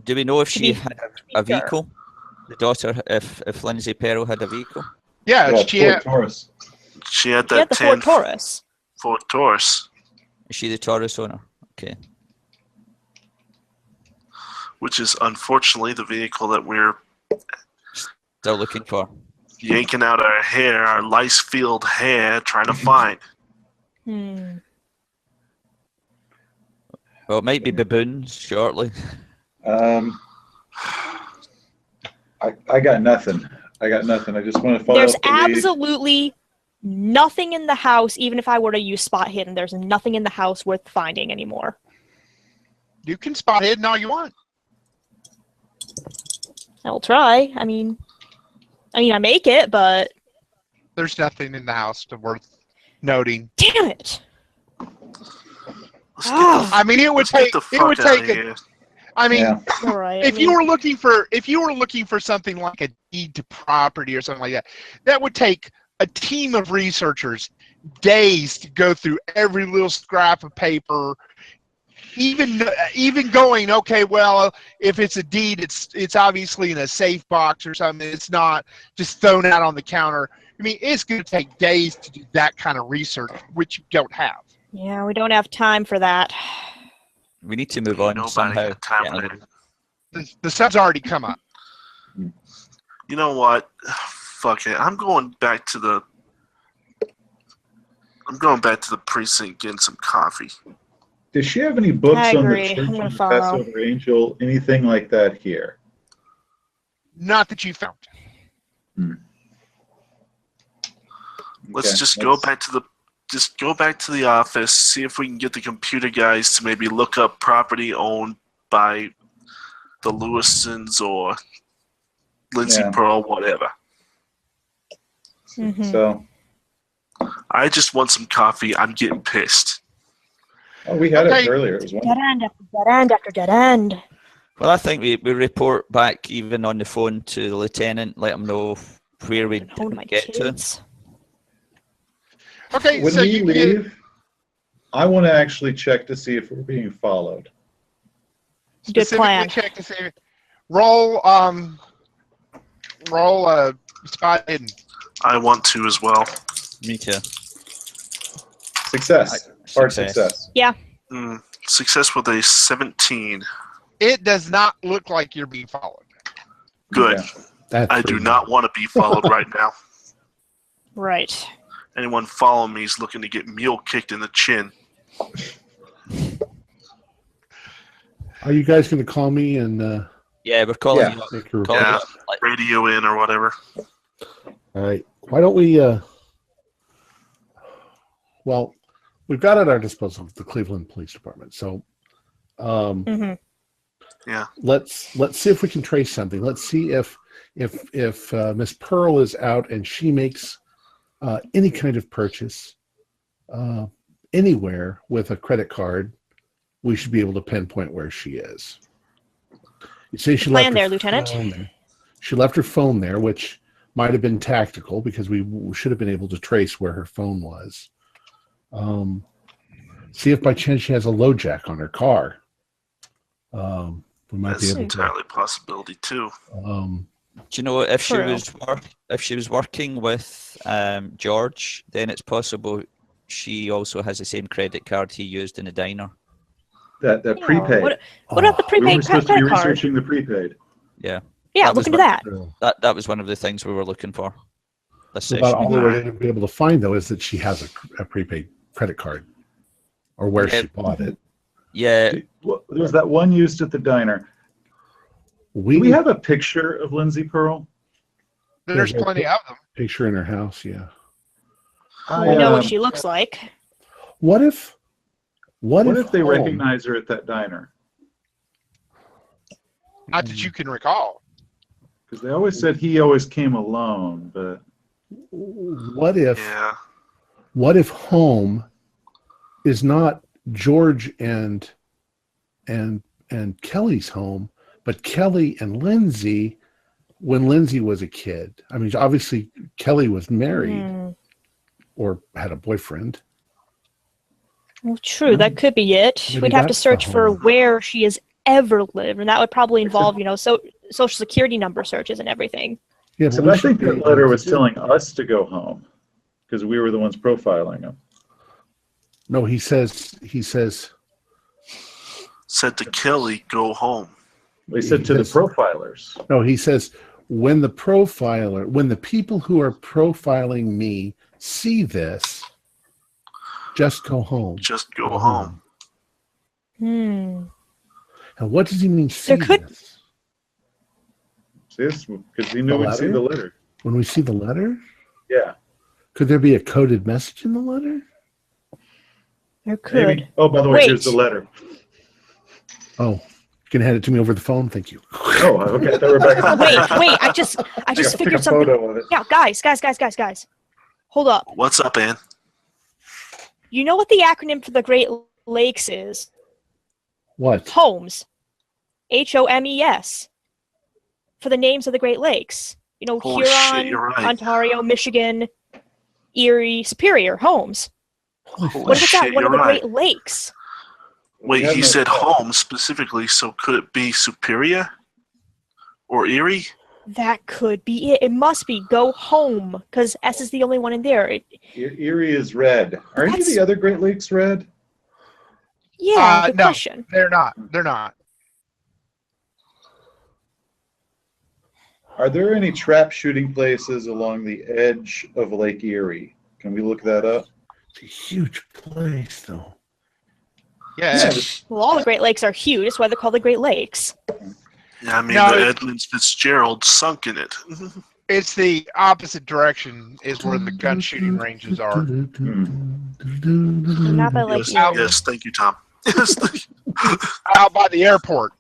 Do we know if to she be- had to be a fair. vehicle? The daughter, if Lindsay Peril had a vehicle. Yeah, Yeah, she Ford had, Taurus. She had She had that the 10 Ford Taurus. Ford Taurus, Is she the Taurus owner? Okay. which is unfortunately the vehicle that we're Still looking for. yanking out our hair, our lice-filled hair, trying to find. Hmm. Well, it might be baboons shortly. I got nothing. I just want to follow There's up the lead. absolutely nothing in the house, even if I were to use spot hidden. There's nothing in the house worth finding anymore. you can spot hidden all you want. I'll try. I mean, I make it, but There's nothing in the house to worth noting. damn it! Let's Ah. I mean, it would let's get take the it would fuck out take of a, here. I mean, Yeah. All right. if you were looking for something like a deed to property or something like that, that would take a team of researchers days to go through every little scrap of paper. Even going, okay, well, if it's a deed, it's obviously in a safe box or something. It's not just thrown out on the counter. I mean, it's going to take days to do that kind of research, which you don't have. Yeah, we don't have time for that. We need to move on Nobody somehow. got time Yeah, for that. The sun's already come up. You know what? Fuck it. I'm going back to the precinct getting some coffee. Does she have any books I on agree. the I'm Church gonna of the follow. Passover Angel? Anything like that here? Not that you found. Let's Okay, just go back to the office, see if we can get the computer guys to maybe look up property owned by the Lewisons or Lindsay Yeah. Pearl, whatever. Mhm. So, I just want some coffee. I'm getting pissed. we had Okay. it earlier. It was Dead wonderful. end after dead end after dead end. Well, I think we report back even on the phone to the lieutenant, let him know where we Home to my get to. kids. Okay, When so we you leave, I want to actually check to see if we're being followed. Good plan. check to see. Roll spot hidden. I want to as well. Me too. Success. Hard Success. success. Success with a 17. It does not look like you're being followed. Good. Okay. That I do frees not want to be followed right now. Right. Anyone following me is looking to get mule kicked in the chin. Are you guys going to call me and Yeah, we're calling Yeah. you up. make a Calling report? you Yeah. up, like, Radio in or whatever. All right. Why don't we? Well, we've got at our disposal the Cleveland Police Department. So, Mhm. let's see if we can trace something. Let's see if Miss Pearl is out and she makes any kind of purchase anywhere with a credit card. We should be able to pinpoint where she is. You say she Plan left there, her Lieutenant. phone there. She left her phone there, which might have been tactical because we should have been able to trace where her phone was. See if by chance she has a low jack on her car. We might That's be able entirely a possibility too. to. do you know if she True. was working with George, then it's possible she also has the same credit card he used in the diner. That Yeah, prepaid. What about the We were prepaid supposed to be credit card? researching the prepaid. Yeah, Yeah, that look was into one- that. that was one of the things we were looking for. This About session. all we were going to be able to find, though, is that she has a prepaid credit card, or where Yeah. she bought it. Yeah, Well, there's that one used at the diner. Do we have a picture of Lindsay Pearl? There's There's a plenty of them. picture in her house. Yeah. We know what she looks like. What if? What if they home- recognize her at that diner? Not that you can recall. Because they always said he always came alone, but What if? Yeah. What if home is not George and Kelly's home, but Kelly and Lindsay when Lindsay was a kid? I mean, obviously Kelly was married Hmm. or had a boyfriend. Well, true, that could be it. Maybe We'd have to that's the search for home. where she has ever lived, and that would probably involve, social security number searches and everything. Yeah, so we I should think be that able letter to was do- telling us to go home because we were the ones profiling him. No, he says. Said to Kelly, go home. They said to the Yes. profilers. No, he says when the people who are profiling me see this, just go home. Just go home. Hmm. And what does he mean? See There could- this? See, because he knew The we'd see letter? the letter. When we see the letter, Yeah. could there be a coded message in the letter? There could. Maybe. Oh, by the way, Wait. here's the letter. Oh, you can hand it to me over the phone. Thank you. Oh, okay. I thought we were back Oh, on wait! I just Take a figured something. photo of it. Yeah, guys, hold up. What's up, Ann? You know what the acronym for the Great Lakes is? What? HOMES. HOMES. For the names of the Great Lakes. Holy Huron, shit, you're right. Ontario, Michigan, Erie, Superior, Holmes. Holy What if it's shit, at one of you're the right. Great Lakes? Wait, We have he no said clue. home specifically, so could it be Superior? Or Erie? That could be it. It must be go home, because S is the only one in there. Erie is red. Are any of That's- the other Great Lakes red? Yeah, good No. question. They're not. They're not. Are there any trap shooting places along the edge of Lake Erie? Can we look that up? It's a huge place, though. Yeah. Well, all the Great Lakes are huge. That's why they're called the Great Lakes. Yeah, I mean, No, the it- Edmonds Fitzgerald sunk in it. It's the opposite direction is where the gun shooting ranges are. Not by Lake yes, Erie. yes, thank you, Tom. Yes, thank you. Out by the airport.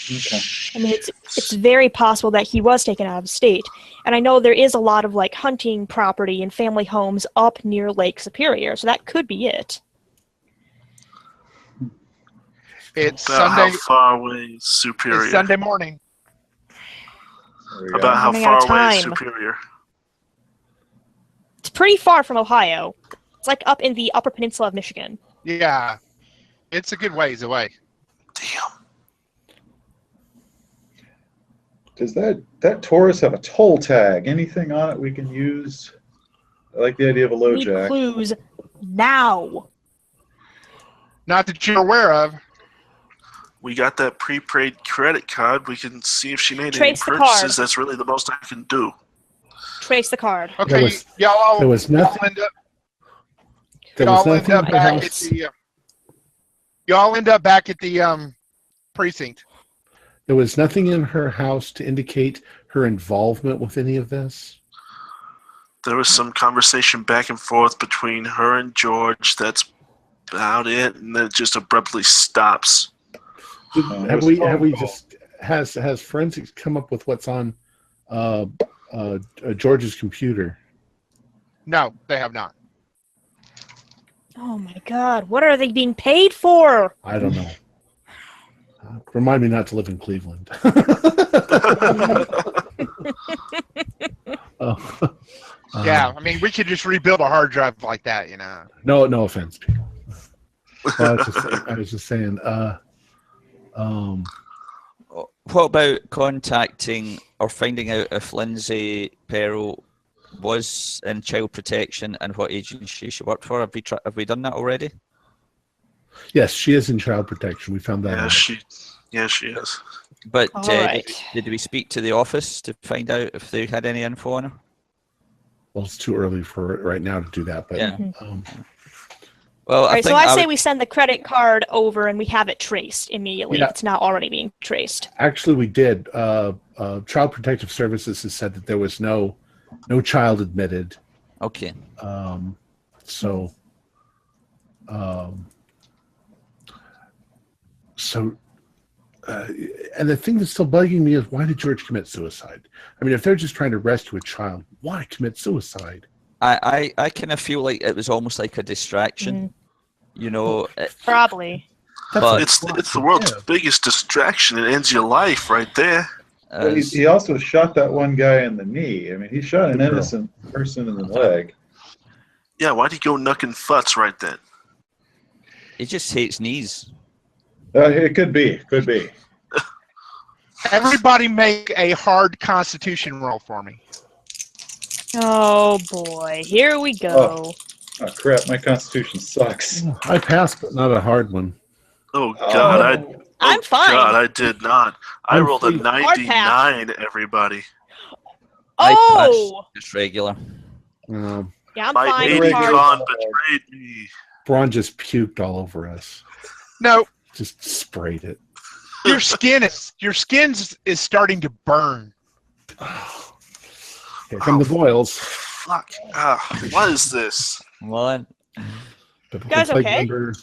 Okay. I mean, it's very possible that he was taken out of state. And I know there is a lot of hunting property and family homes up near Lake Superior, so that could be it. It's About Sunday. how far away is Superior? It's Sunday morning. There we go. About how Running out far of away is time. Superior? It's pretty far from Ohio. It's up in the Upper Peninsula of Michigan. Yeah. It's a good ways away. Damn. Does that Taurus have a toll tag? Anything on it we can use? I like the idea of a low We need jack. clues now. Not that you're aware of. We got that prepaid credit card. We can see if she made Trace the any card. purchases. That's really the most I can do. Trace the card. Okay, was- y'all there was nothing- end up. There You was all end nothing up in her back at house. the. You all end up back at the precinct. There was nothing in her house to indicate her involvement with any of this. There was some conversation back and forth between her and George. That's about it, and then it just abruptly stops. Have we just has forensics come up with what's on George's computer? No, they have not. Oh my God! What are they being paid for? I don't know. Remind me not to live in Cleveland. Yeah, I mean, we could just rebuild a hard drive like that, you know. No offense, people. Well, I was just saying. What about contacting or finding out if Lindsay Peril was in child protection and what agency she worked for? Have we done that already? Yes, she is in child protection. We found that out. She is. But All right. did we speak to the office to find out if they had any info on her? Well, it's too early for it right now to do that. But Yeah. Mm-hmm. Well, All right, so think I say would- we send the credit card over and we have it traced immediately. Yeah. If it's not already being traced. actually, we did. Child Protective Services has said that there was no child admitted. Okay. So and the thing that's still bugging me is, why did George commit suicide? I mean, if they're just trying to rescue a child, why commit suicide? I kind of feel like it was almost like a distraction. You know, Probably. But- It's the world's biggest distraction. It ends your life right there. But as- he also shot that one guy in the knee. I mean, he shot an innocent person in the leg. Yeah, why'd he go knucking futz right then? he just hates knees. It could be. Could be. Everybody make a hard Constitution roll for me. Oh boy, here we go. Oh, crap. My Constitution sucks. I passed, but not a hard one. Oh God, I'm fine. God, I did not. I rolled a Hard pass. 99. Everybody, I Oh, passed just regular. yeah, I'm my fine. 80 with hard. con betrayed me. Braun just puked all over us. No, Just sprayed it. your skin is starting to burn. Here come the boils. Fuck. What is this? Well, Biblical Guys, plague okay? number-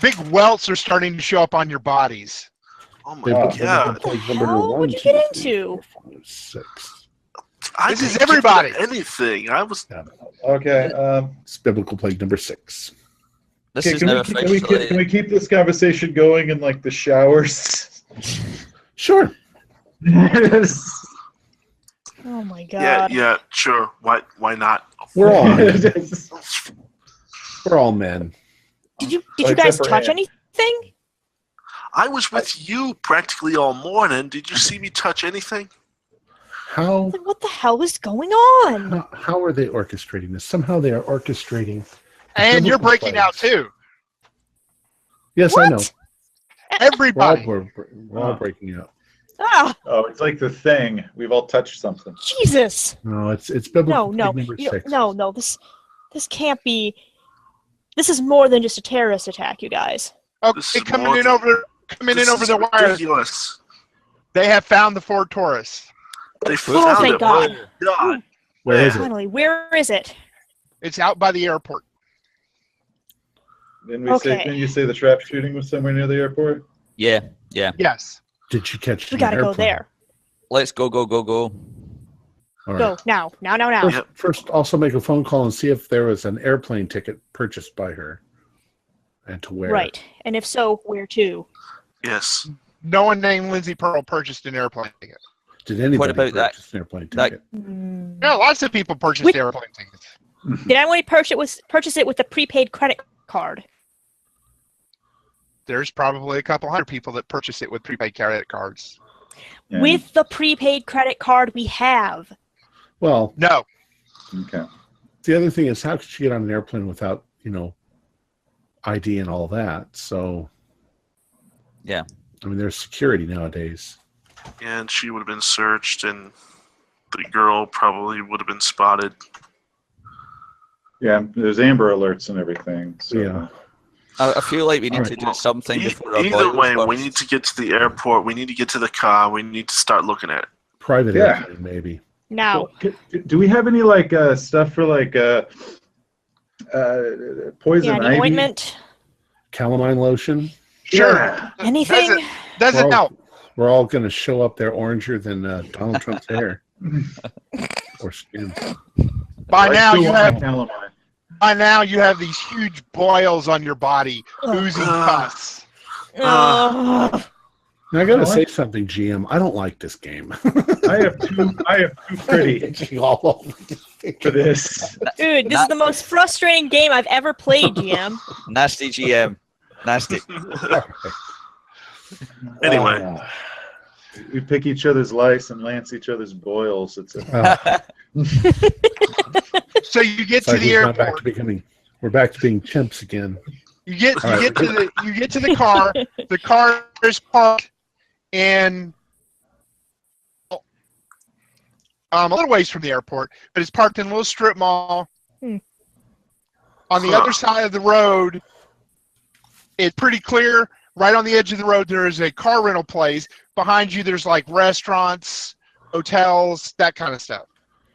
Big welts are starting to show up on your bodies. Oh my biblical God. plague What the number hell? 1, What'd you 2, get 3, into? 4, 5, 6. I This is didn't get everybody. to anything. I was. Okay. It's biblical plague number 6. this Okay, is can, now we, can, we, officially. can we keep this conversation going in like the showers? Sure. Oh my Yeah, god. yeah, sure. Why not? We're all men. Did you Except guys for touch Ann. anything? I was with you practically all morning. Did you see me touch anything? How Like, what the hell is going on? how are they orchestrating this? Somehow they are orchestrating. And you're biblical breaking out plagues. too. Yes, What? I know. Everybody. We're all breaking out. Ah, Oh, it's like the thing. We've all touched something. Jesus. No, it's biblical No, plague number you know, 6. no. This can't be. This is more than just a terrorist attack, you guys. This Okay, is coming more in than- over This is the wires. ridiculous. They have found the Ford Taurus. They Oh, found thank it. God. My God. Where is it? Finally, where is it? It's out by the airport. Okay. Didn't you say the trap shooting was somewhere near the airport? Yeah. Yes. Did you catch? We an gotta go airplane? there. Let's go. All right. Go now. Yeah. First, also make a phone call and see if there was an airplane ticket purchased by her, and to where. Right. And if so, where to? Yes. No one named Lindsay Pearl purchased an airplane ticket. Did anybody about that- purchase an airplane that- ticket? Yeah, lots of people purchased Which- airplane tickets. Did anyone purchase it with the prepaid credit card? There's probably a couple hundred people that purchase it with prepaid credit cards. Yeah. With the prepaid credit card we have. Well, No. Okay. the other thing is, how could she get on an airplane without, ID and all that? So, Yeah. I mean, there's security nowadays. And she would have been searched, and the girl probably would have been spotted. Yeah, there's Amber Alerts and everything. So. Yeah. I feel like we need Alright. to do something before our Either boils way, we burst. need to get to the airport. We need to get to the car. We need to start looking at it. Private Yeah. airplane, maybe. Now, Do we have any like stuff for like poison yeah, the ivy? ointment, Calamine lotion. Sure. Yeah. anything? Doesn't Well- help. We're all going to show up there oranger than Donald Trump's hair or skin. By I now still you want my have calamine. by now you have these huge boils on your body, oozing pus. Ugh. Now, I got to Oh, say something, GM. I don't like this game. I have two pretty Itching all over. for this. Dude, this is the most frustrating game I've ever played, GM. Nasty GM. Nasty. Anyway, We pick each other's lice and lance each other's boils. It's a, So you get it's to like the we're airport. back to being chimps again. You get All right. you get to the car. The car is parked in a little ways from the airport, but it's parked in a little strip mall. Hmm. On the other side of the road, it's pretty clear. Right on the edge of the road, there is a car rental place. Behind you, there's like restaurants, hotels, that kind of stuff.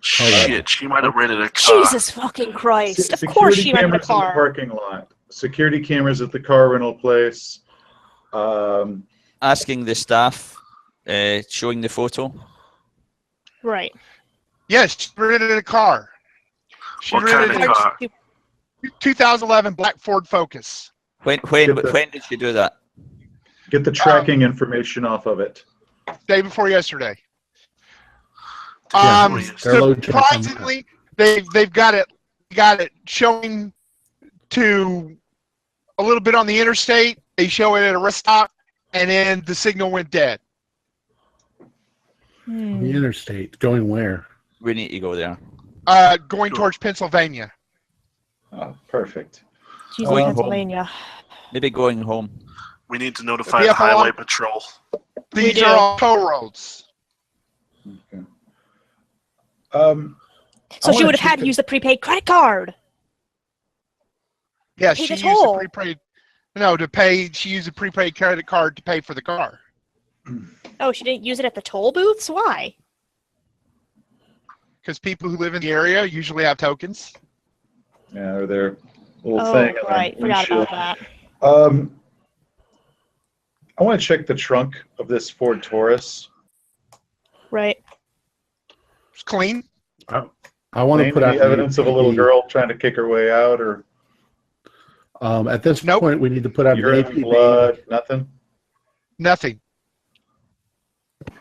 shit, she might have rented a car. Jesus fucking Christ. Of course she rented a cameras in the car. parking lot. Security cameras at the car rental place. Asking the staff, showing the photo. Right. Yes, she rented a car. She What kind rented of a car? 2011 black Ford Focus. When did she do that? Get the tracking information off of it. Day before yesterday. Yeah, they're low tracking. Surprisingly, they've got it showing to a little bit on the interstate. They show it at a rest stop, and then the signal went dead. The interstate. Going where? We need to go there. Going towards Pennsylvania. Oh, perfect. She's Going in home. Pennsylvania. Maybe going home. We need to notify We the have a lot- highway patrol. These do. are all toll roads. Okay. So she would have had to use the prepaid credit card. Yeah, Pay she the used toll. a prepaid. No, to pay. She used a prepaid credit card to pay for the car. Oh, she didn't use it at the toll booths? Why? Because people who live in the area usually have tokens. Yeah, or their little Oh, thing. on right. the Forgot windshield. about that. I want to check the trunk of this Ford Taurus. Right. It's clean. I want to Maybe put out evidence of a little girl trying to kick her way out, or At this Nope. point, we need to put out an urine, APB. blood, nothing. Nothing.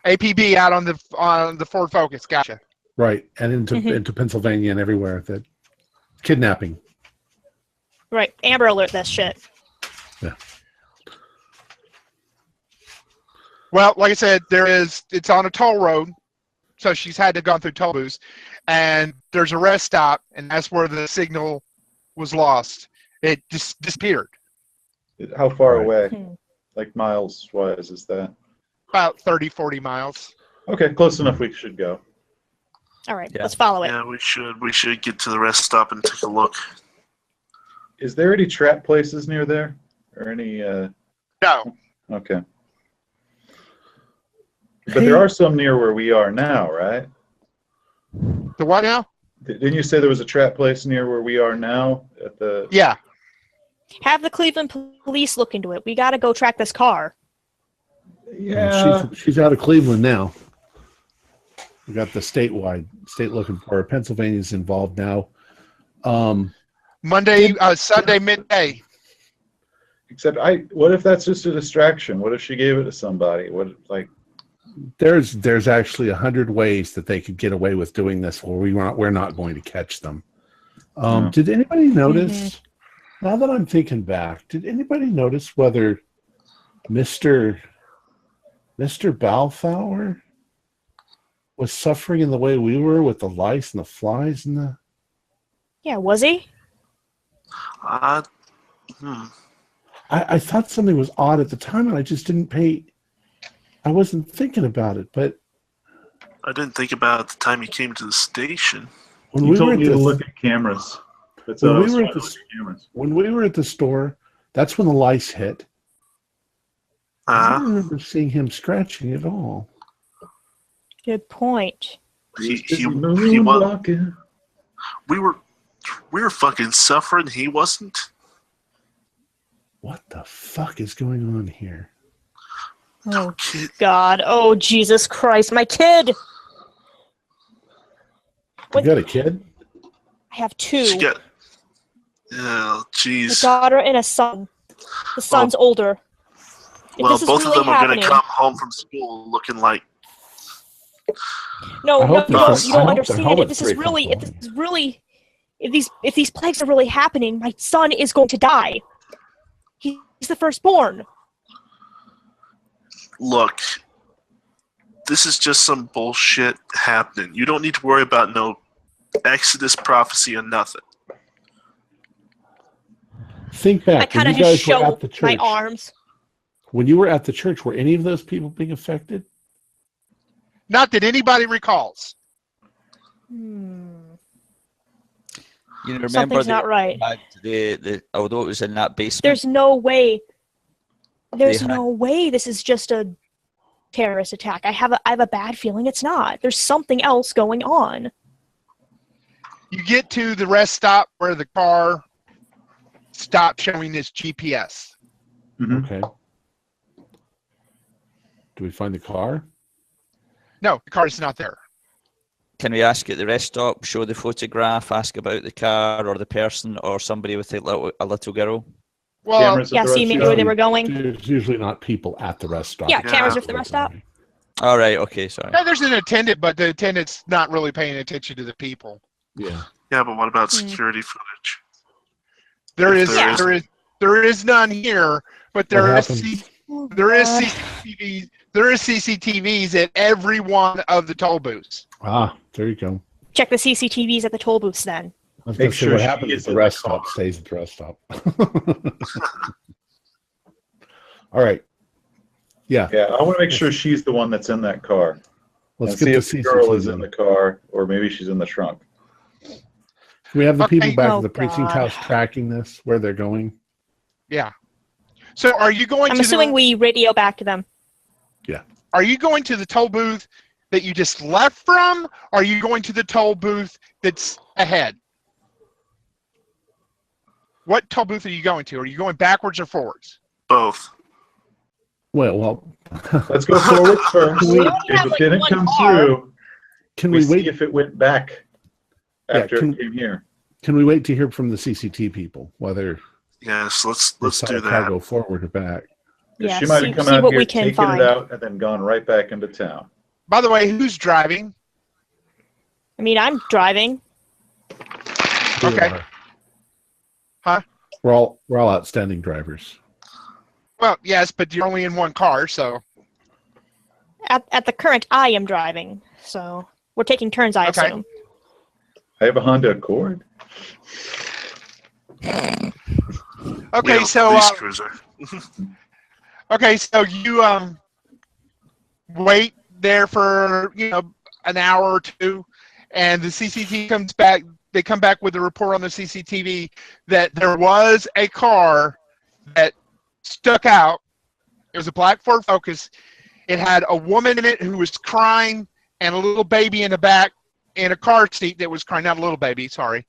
APB out on the Ford Focus. Gotcha. Right, and into Mhm. into Pennsylvania and everywhere. That kidnapping. Right. Amber Alert that shit. Well, like I said, it's on a toll road, so she's had to have gone through toll booths, and there's a rest stop, and that's where the signal was lost. It just disappeared. How far Right. away? Hmm. Like miles wise is that? About 30, 40 miles. Okay, close enough. We should go. All right. Yeah. Let's follow it. Yeah, we should get to the rest stop and take a look. Is there any trap places near there, or any? No. Okay. But there are some near where we are now, right? The what now? Didn't you say there was a trap place near where we are now at the? Yeah. Have the Cleveland police look into it. We got to go track this car. Yeah. She's out of Cleveland now. We got the state looking for her. Pennsylvania's involved now. Sunday midday. Except what if that's just a distraction? What if she gave it to somebody? There's actually 100 ways that they could get away with doing this where we're not going to catch them. Did anybody notice? Now that I'm thinking back, did anybody notice whether Mr. Balfour was suffering in the way we were with the lice and the flies and the? Yeah, was he? I thought something was odd at the time, and I just didn't pay. I wasn't thinking about it, but I didn't think about it at the time you came to the station. when You we were told at me to the, look at cameras. It's When we us were at watching the cameras. when we were at the store, that's when the lice hit. I don't remember seeing him scratching at all. Good point. He Busy was. moonwalking. We were fucking suffering. He wasn't. What the fuck is going on here? Oh Kid. God. Oh Jesus Christ, my kid. You What- got a kid? I have two. She got. Oh, A jeez. daughter and a son. The son's older. If Well, this is both really of them are going happening, to come home from school looking like. no, I hope you they're- don't. You I don't hope their understand it. helmets This is break really. off If on this is really. If these plagues are really happening, my son is going to die. He's the firstborn. Look, this is just some bullshit happening. You don't need to worry about no Exodus prophecy or nothing. Think I back when kind you of just guys were show at the my church. arms. When you were at the church, were any of those people being affected? Not that anybody recalls. You remember Something's not right. although it was in that basement. There's no way. There's They had- no way this is just a terrorist attack. I have a bad feeling it's not. There's something else going on. You get to the rest stop where the car stopped showing its GPS. Mhm. Okay. Do we find the car? No, the car is not there. Can we ask at the rest stop, show the photograph, ask about the car or the person or somebody with a little girl? Well, Cameras at Yeah, the see rest maybe stop. where they were going. There's usually not people at the rest stop. Yeah, cameras Yeah. are for the rest stop. All right. Okay. Sorry. yeah, there's an attendant, but the attendant's not really paying attention to the people. Yeah. Yeah, but what about Hmm. security footage? There If is, there there is, there is none here, but What there is, happened? there is God. CCTVs. There is CCTVs at every one of the toll booths. Ah, there you go. Check the CCTVs at the toll booths then. I was Make going to say sure what she happens is at the in rest the stop car. stays at the rest stop. All right. Yeah. Yeah, I want to make sure she's the one that's in that car. Let's and get see the if the girl is CCTV. in the car, or maybe she's in the trunk. Can we have the people Okay. back Oh, to the precinct God. house tracking this, where they're going? Yeah. So are you going I'm to assuming we radio back to them. are you going to the toll booth that you just left from? Or are you going to the toll booth that's ahead? What toll booth are you going to? Are you going backwards or forwards? Both. Well, Let's go forward first. We only If have, it like, didn't one come car. through, can we we see wait? if it went back Yeah, after can- it came here. Can we wait to hear from the CCT people whether Yes, let's they saw do the car that. go forward or back? Yeah, She might see, have come see out what here, we can taken find. it out, and then gone right back into town. By the way, who's driving? I mean, I'm driving. We Okay. are. Huh? We're all outstanding drivers. Well, yes, but you're only in one car, so At the current, I am driving. So we're taking turns, I Okay. assume. I have a Honda Accord. We okay. have a So police cruiser. okay, so you wait there for an hour or two, and the CCTV comes back. They come back with a report on the CCTV that there was a car that stuck out. It was a black Ford Focus. It had a woman in it who was crying and a little baby in the back in a car seat that was crying. Not a little baby, sorry.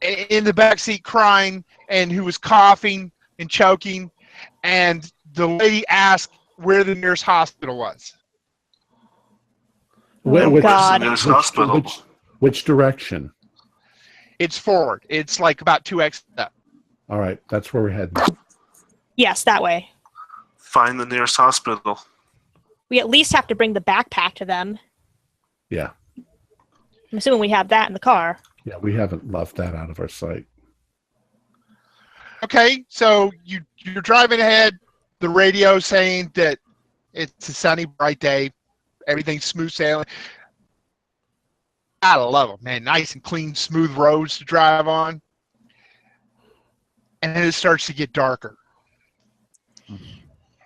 In the back seat crying and who was coughing and choking. And the lady asked where the nearest hospital was. Oh, Which- God. Nearest hospital. Which direction? It's forward. It's like about 2x up. All right, that's where we're heading. Yes, that way. Find the nearest hospital. We at least have to bring the backpack to them. Yeah. I'm assuming we have that in the car. Yeah, we haven't left that out of our sight. Okay, so you're driving ahead. The radio saying that it's a sunny, bright day. Everything's smooth sailing. I love them, man. Nice and clean, smooth roads to drive on. And then it starts to get darker.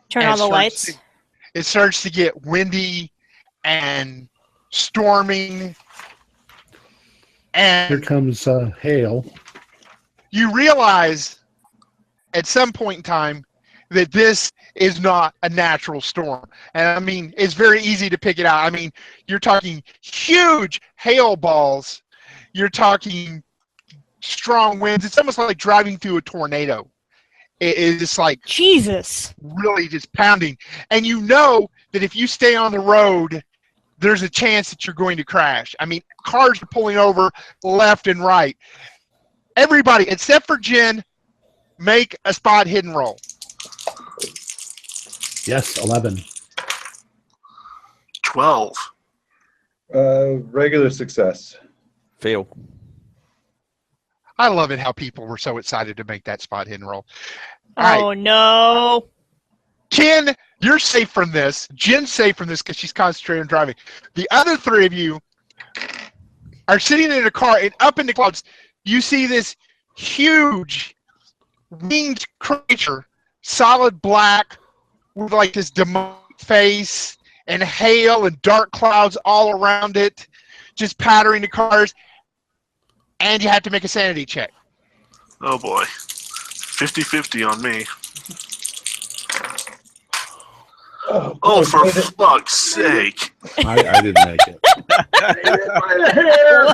Turn And on the lights. It starts to get windy and storming. Here And comes hail. you realize at some point in time that this is not a natural storm. And I mean, it's very easy to pick it out. I mean, you're talking huge hail balls. You're talking strong winds. It's almost like driving through a tornado. It's just like Jesus. really just pounding. And you know that if you stay on the road, there's a chance that you're going to crash. I mean, cars are pulling over left and right. Everybody, except for Jen, make a spot hidden roll. Yes, 11. 12. Regular success. Fail. I love it how people were so excited to make that spot hidden roll. All right, Oh no. Ken, you're safe from this. Jen's safe from this because she's concentrating on driving. The other three of you are sitting in a car, and up in the clouds, you see this huge winged creature, solid black, with like this demonic face and hail and dark clouds all around it, just powdering the cars. And you have to make a sanity check. Oh boy. 50-50 on me. Oh, for fuck's sake. I didn't make it.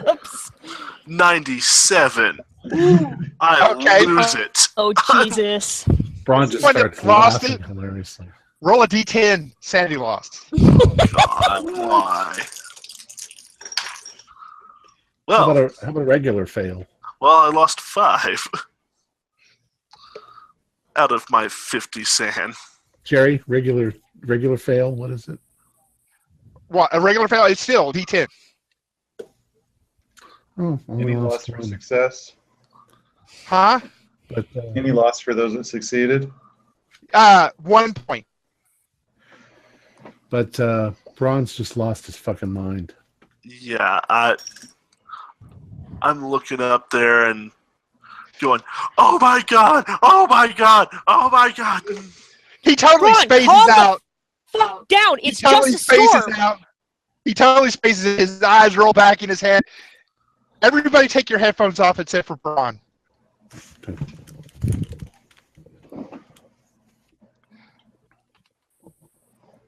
Whoops. 97. I Okay. lose it. Oh Jesus. Braun just When it starts lost laughing it. hilariously. Roll a d10, sanity loss. God, why? How Well, about a regular fail? I lost 5 out of my 50 sand. Jerry, regular fail. What is it? What, a regular fail? It's still d10. Oh, Any only loss for one. success? Huh? But Any loss for those that succeeded? 1 point. Braun's just lost his fucking mind. Yeah, I'm looking up there and going, oh my god, oh my god, oh my god. He totally Ron, spaces calm the out. Fuck down. He It's totally just a spaces storm. out. He totally spaces it. His eyes roll back in his head. Everybody take your headphones off except for Braun.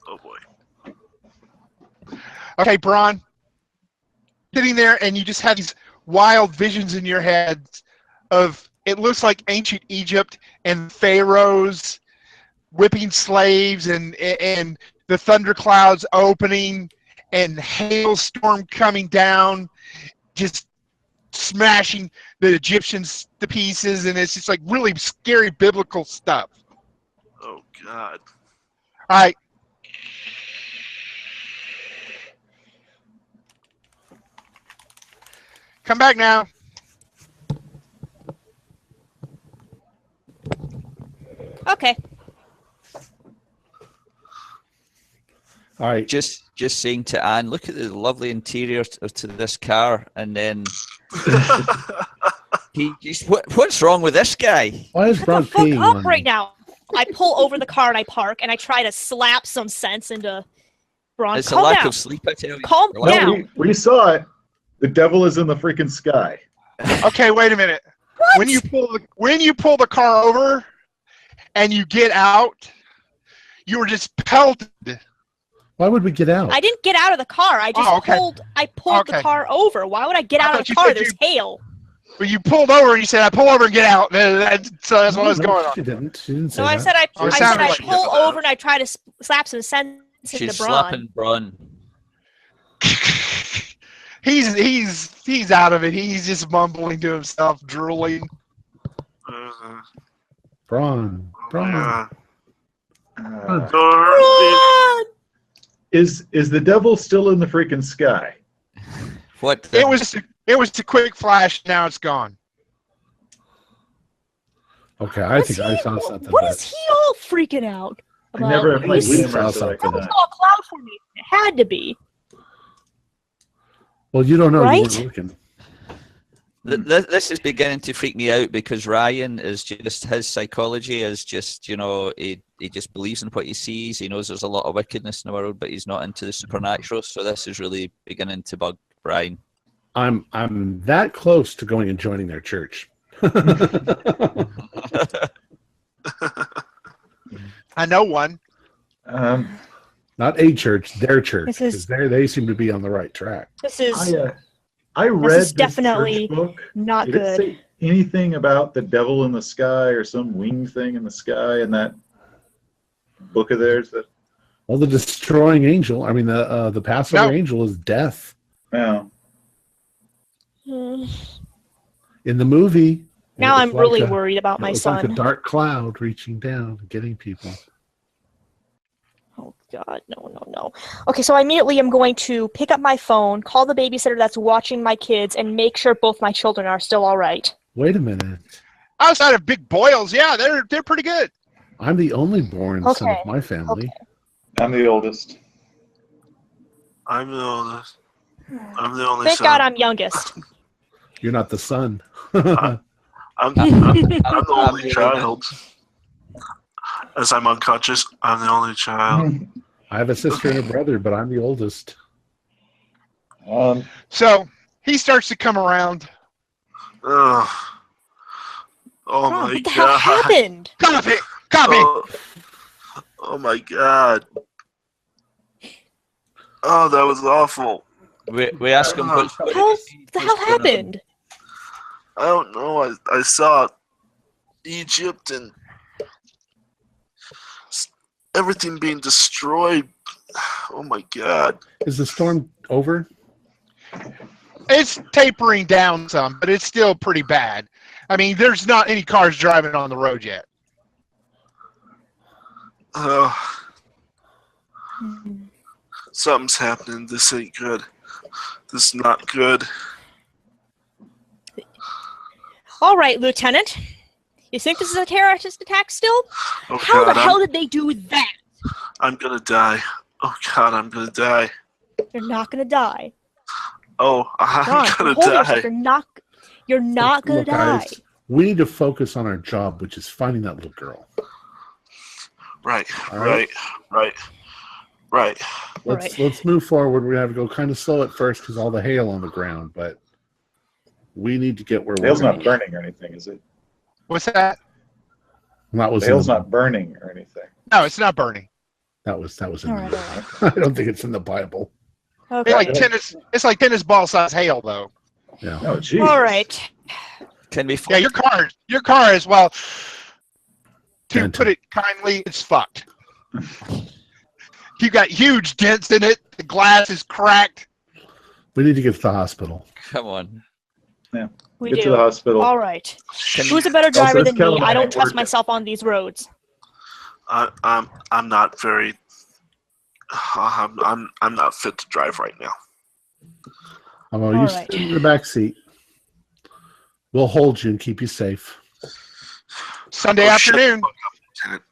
Oh boy. Okay, Braun. Sitting there and you just have these wild visions in your head of, it looks like ancient Egypt and pharaohs whipping slaves and the thunderclouds opening and hailstorm coming down, just smashing the Egyptians to pieces, and it's just like really scary biblical stuff. Oh god. All right. Come back now. Okay. All right. Just saying to Anne, look at the lovely interior to this car, and then what's wrong with this guy? Why is Shut Braun the fuck peeing up on right me? now. I pull over the car and I park and I try to slap some sense into Braun. It's a Calm lack down. of sleep, I tell you. Calm Relax. down. No, we saw it. The devil is in the freaking sky. Okay, wait a minute. What? When you pull the car over and you get out, you were just pelted. Why would we get out? I didn't get out of the car. I just Oh, okay. pulled Okay. the car over. Why would I get I out of thought the you car? said There's hail. But you pulled over and you said, "I pull over and get out." So that's what was going on. She didn't. She didn't say No, I that. said Oh, it I sounded said I like pull that. over and I try to slap some sense She's into Braun. slapping Braun. He's out of it. He's just mumbling to himself, drooling. Braun. Yeah. Uh, Braun! is the devil still in the freaking sky? What? the- It was a quick flash. Now it's gone. Okay, I think I saw something. What but is he all freaking out I about? never have played He's- Lemur. Lemur, so I That could was not. all cloud formation. It had to be. Well, you don't know. You Right? weren't looking. This is beginning to freak me out because Ryan is just, his psychology is just, he just believes in what he sees. He knows there's a lot of wickedness in the world, but he's not into the supernatural. So this is really beginning to bug Ryan. I'm that close to going and joining their church. I know one. Not a church, their church. This is- Because they seem to be on the right track. This is I read is definitely church book. not Did it good. say anything about the devil in the sky or some wing thing in the sky in that book of theirs? That Well, the destroying angel. I mean, the Passover angel is death. no. Hmm. In the movie. Now it I'm was really like worried about my it was son. like a dark cloud reaching down, and getting people. Oh God, no. Okay, so I immediately am going to pick up my phone, call the babysitter that's watching my kids, and make sure both my children are still all right. Wait a minute. Outside of big boils, yeah, they're pretty good. I'm the only born son Okay, of my family. okay. I'm the oldest. I'm the oldest. I'm the only Thank son. God I'm youngest. You're not the son. I'm the only child. As I'm unconscious, I'm the only child. I have a sister and a brother, but I'm the oldest. So he starts to come around. Ugh. Oh Ron, my what the hell god. happened? Copy. Oh my god. Oh, that was awful. We ask him What what's What the hell happened? I don't know. I saw Egypt and everything being destroyed. Oh my god. Is the storm over? It's tapering down some, but it's still pretty bad. I mean, there's not any cars driving on the road yet. Something's happening. This ain't good. This is not good. All right, Lieutenant. You think this is a terrorist attack still? Oh How god, the hell did they do that? I'm gonna die. Oh god, I'm gonna die. You're not gonna die. Oh, I'm Ron, gonna hold yourself. die. You're not gonna Look, die. guys, we need to focus on our job, which is finding that little girl. Right, All right, right. right. Let's move forward. We're gonna have to go kind of slow at first because all the hail on the ground, but we need to get where The hail's we're not burning or anything, is it? What's that? That was The hail's not burning or anything. No, it's not burning. that was in All the right, movie. I don't think it's in the Bible. Okay. It's like tennis ball size hail, though. Yeah. Oh, geez. All right. Can we? Yeah, your car is, well, to Dented. put it kindly, it's fucked. You got huge dents in it. The glass is cracked. We need to get to the hospital. Come on. We Get do. to the hospital. All right. Can Who's a better driver it's than me? Calamari. I don't trust Working. myself on these roads. I'm not very. I'm not fit to drive right now. I'm gonna All use right. in the back seat. We'll hold you and keep you safe. Sunday Oh, shit. afternoon. Lieutenant.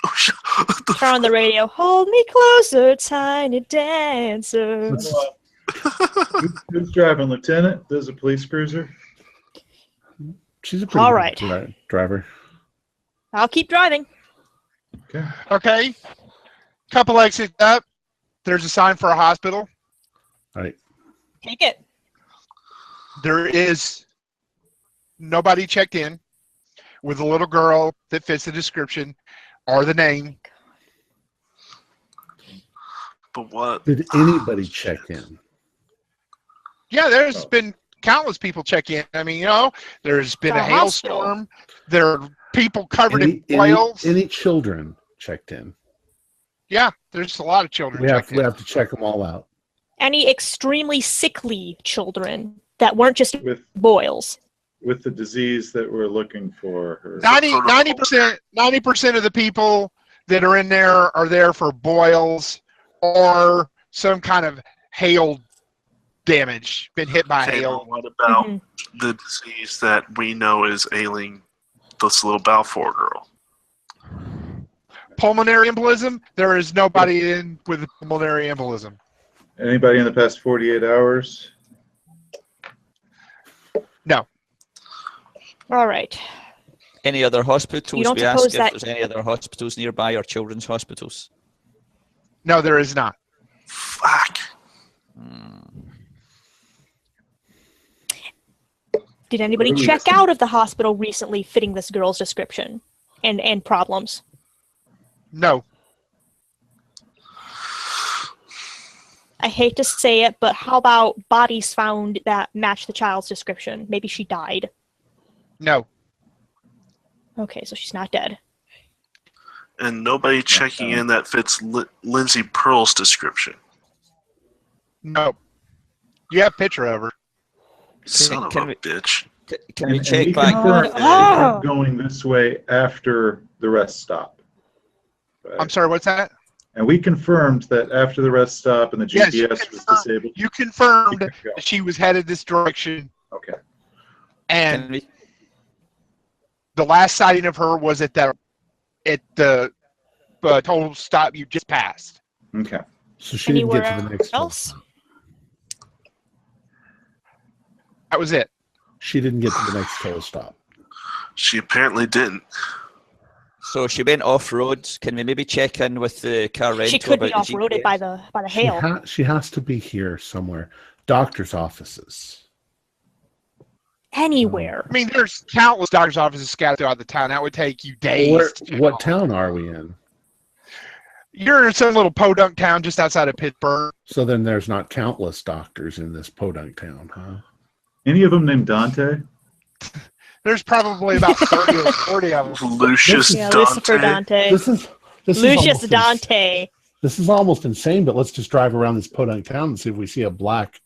Oh, shit. What the Turn on the radio. Hold me closer, tiny dancer. Who's driving, Lieutenant? There's a police cruiser. She's a pretty All good right. driver. I'll keep driving. Okay. Okay. Couple exits up. There's a sign for a hospital. All right. Take it. There is nobody checked in with a little girl that fits the description or the name. But what? Did anybody check in? Yeah, there's been countless people check in. I mean, there's been The a hospital. hailstorm. There are people covered Any, in oils. any children checked in? Yeah, there's a lot of children We have checked in. to check them all out. Any extremely sickly children that weren't just With boils. the disease that we're looking for. Or 90% of the people that are in there are there for boils or some kind of hail damage, been hit by Okay, hail. what about Mhm. the disease that we know is ailing this little Balfour girl? Pulmonary embolism, there is nobody in with pulmonary embolism. Anybody in the past 48 hours? No. All right. Any other hospitals? You don't We ask suppose if that- there's any other hospitals nearby or children's hospitals. No, there is not. Fuck. Hmm. Did anybody check out of the hospital recently fitting this girl's description and problems? No. I hate to say it, but how about bodies found that match the child's description? Maybe she died. No. Okay, so she's not dead. And nobody checking in that fits Lindsay Pearl's description. No. You have a picture of her. Son of a bitch. Can we And check we back? confirmed that Oh. they kept going this way after the rest stop. Right? I'm sorry, what's that? And we confirmed that after the rest stop and the Yes, you GPS was confirmed. disabled. You confirmed we could go. that she was headed this direction, Okay. and Can we, the last sighting of her was at the total stop you just passed. Okay. So she didn't Anywhere get to the next else? toll. That was it. She didn't get to the next toll stop. She apparently didn't. so she went off road. Can we maybe check in with the car rental? She could be about the off-roaded GPS? by the hail. She has to be here somewhere. Doctor's offices. Anywhere. I mean, there's countless doctor's offices scattered throughout the town. That would take you days. to check What all. town are we in? You're in some little podunk town just outside of Pittsburgh. So then there's not countless doctors in this podunk town, huh? Any of them named Dante? There's probably about 30 or 40 of them. Lucius Yeah, Dante. Lucifer Dante. This is Lucius almost Dante. This is almost insane, but let's just drive around this podunk town and see if we see a black,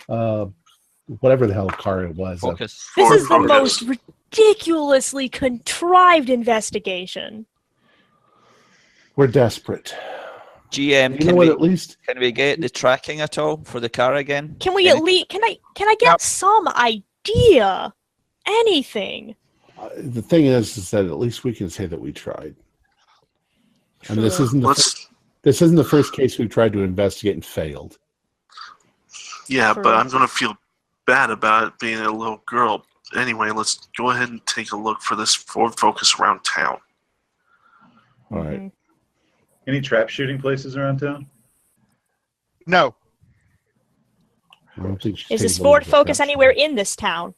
whatever the hell car it was. Focus. This Ford is the Focus. most ridiculously contrived investigation. We're desperate. GM, You know what? At least can we get the tracking at all for the car again? Can we at least can I get some idea? Anything. The thing is that at least we can say that we tried. And this isn't the first case we've tried to investigate and failed. Yeah, True. but I'm going to feel bad about it being a little girl. Anyway, let's go ahead and take a look for this Ford Focus around town. All right. Mhm. Any trap shooting places around town? No. I don't think she's Is this taking a Ford look at Focus that. anywhere in this town?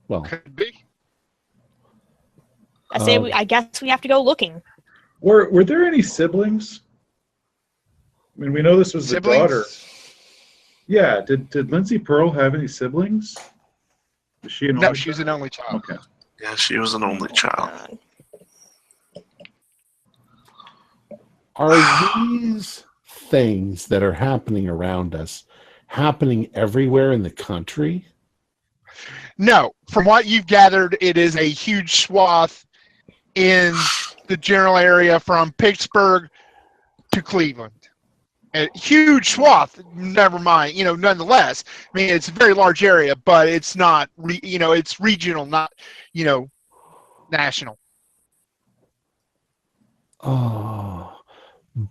Well, Could be. I guess we have to go looking. Were there any siblings? I mean, we know this was Siblings? the daughter. Yeah. Did Lindsay Pearl have any siblings? Was she an No, only she was child? an only child. Okay. Yeah, she was an only child. God. are these things that are happening around us happening everywhere in the country? No, from what you've gathered, it is a huge swath in the general area from Pittsburgh to Cleveland. A huge swath, never mind, nonetheless. I mean, it's a very large area, but it's not, it's regional, not, national. Oh,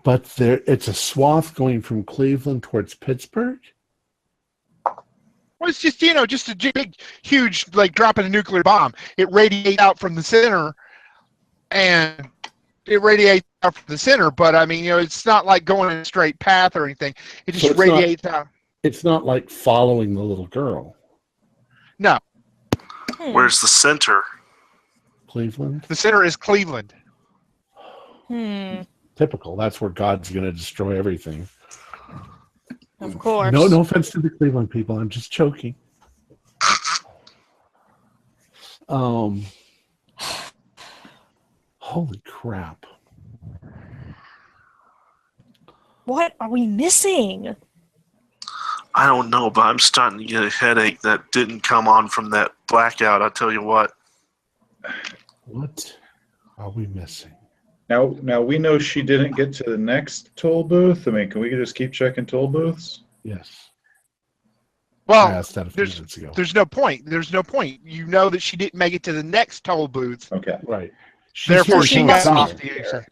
but it's a swath going from Cleveland towards Pittsburgh? Well, it's just, just a big, huge, like dropping a nuclear bomb. It radiates out from the center, and it radiates out from the center, but I mean, it's not like going in a straight path or anything. It just So it's radiates out. It's not like following the little girl. No, Where's the center? Cleveland? the center is Cleveland. Typical. That's where God's going to destroy everything. Of course. No offense to the Cleveland people. I'm just joking. Holy crap. What are we missing? I don't know, but I'm starting to get a headache that didn't come on from that blackout. I'll tell you what. What are we missing? Now we know she didn't get to the next toll booth. I mean, can we just keep checking toll booths? Yes. I Well, asked that a few minutes ago. there's no point. There's no point. You know that she didn't make it to the next toll booth. Okay. Right. She's Therefore, here she here got somewhere. off the exit.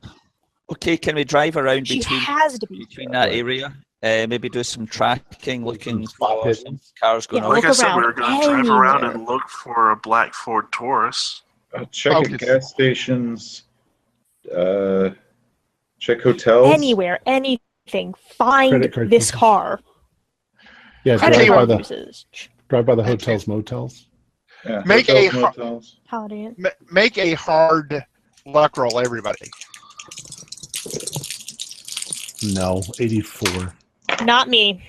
Okay, can we drive around She between has to be. that area? Maybe do some tracking, looking Spot for hidden. some cars going Yeah, off. Like I look said, we were around going to drive around anywhere. and look for a black Ford Taurus. Check Focus. at gas stations. Check hotels. Anywhere, anything. Find Credit card this companies. car. Yeah, Credit drive by card the, Usage. Drive by the hotels, motels. Yeah, Make hotels, a- motels. Holiday Inn. Make a hard luck roll, everybody. No, 84. Not me.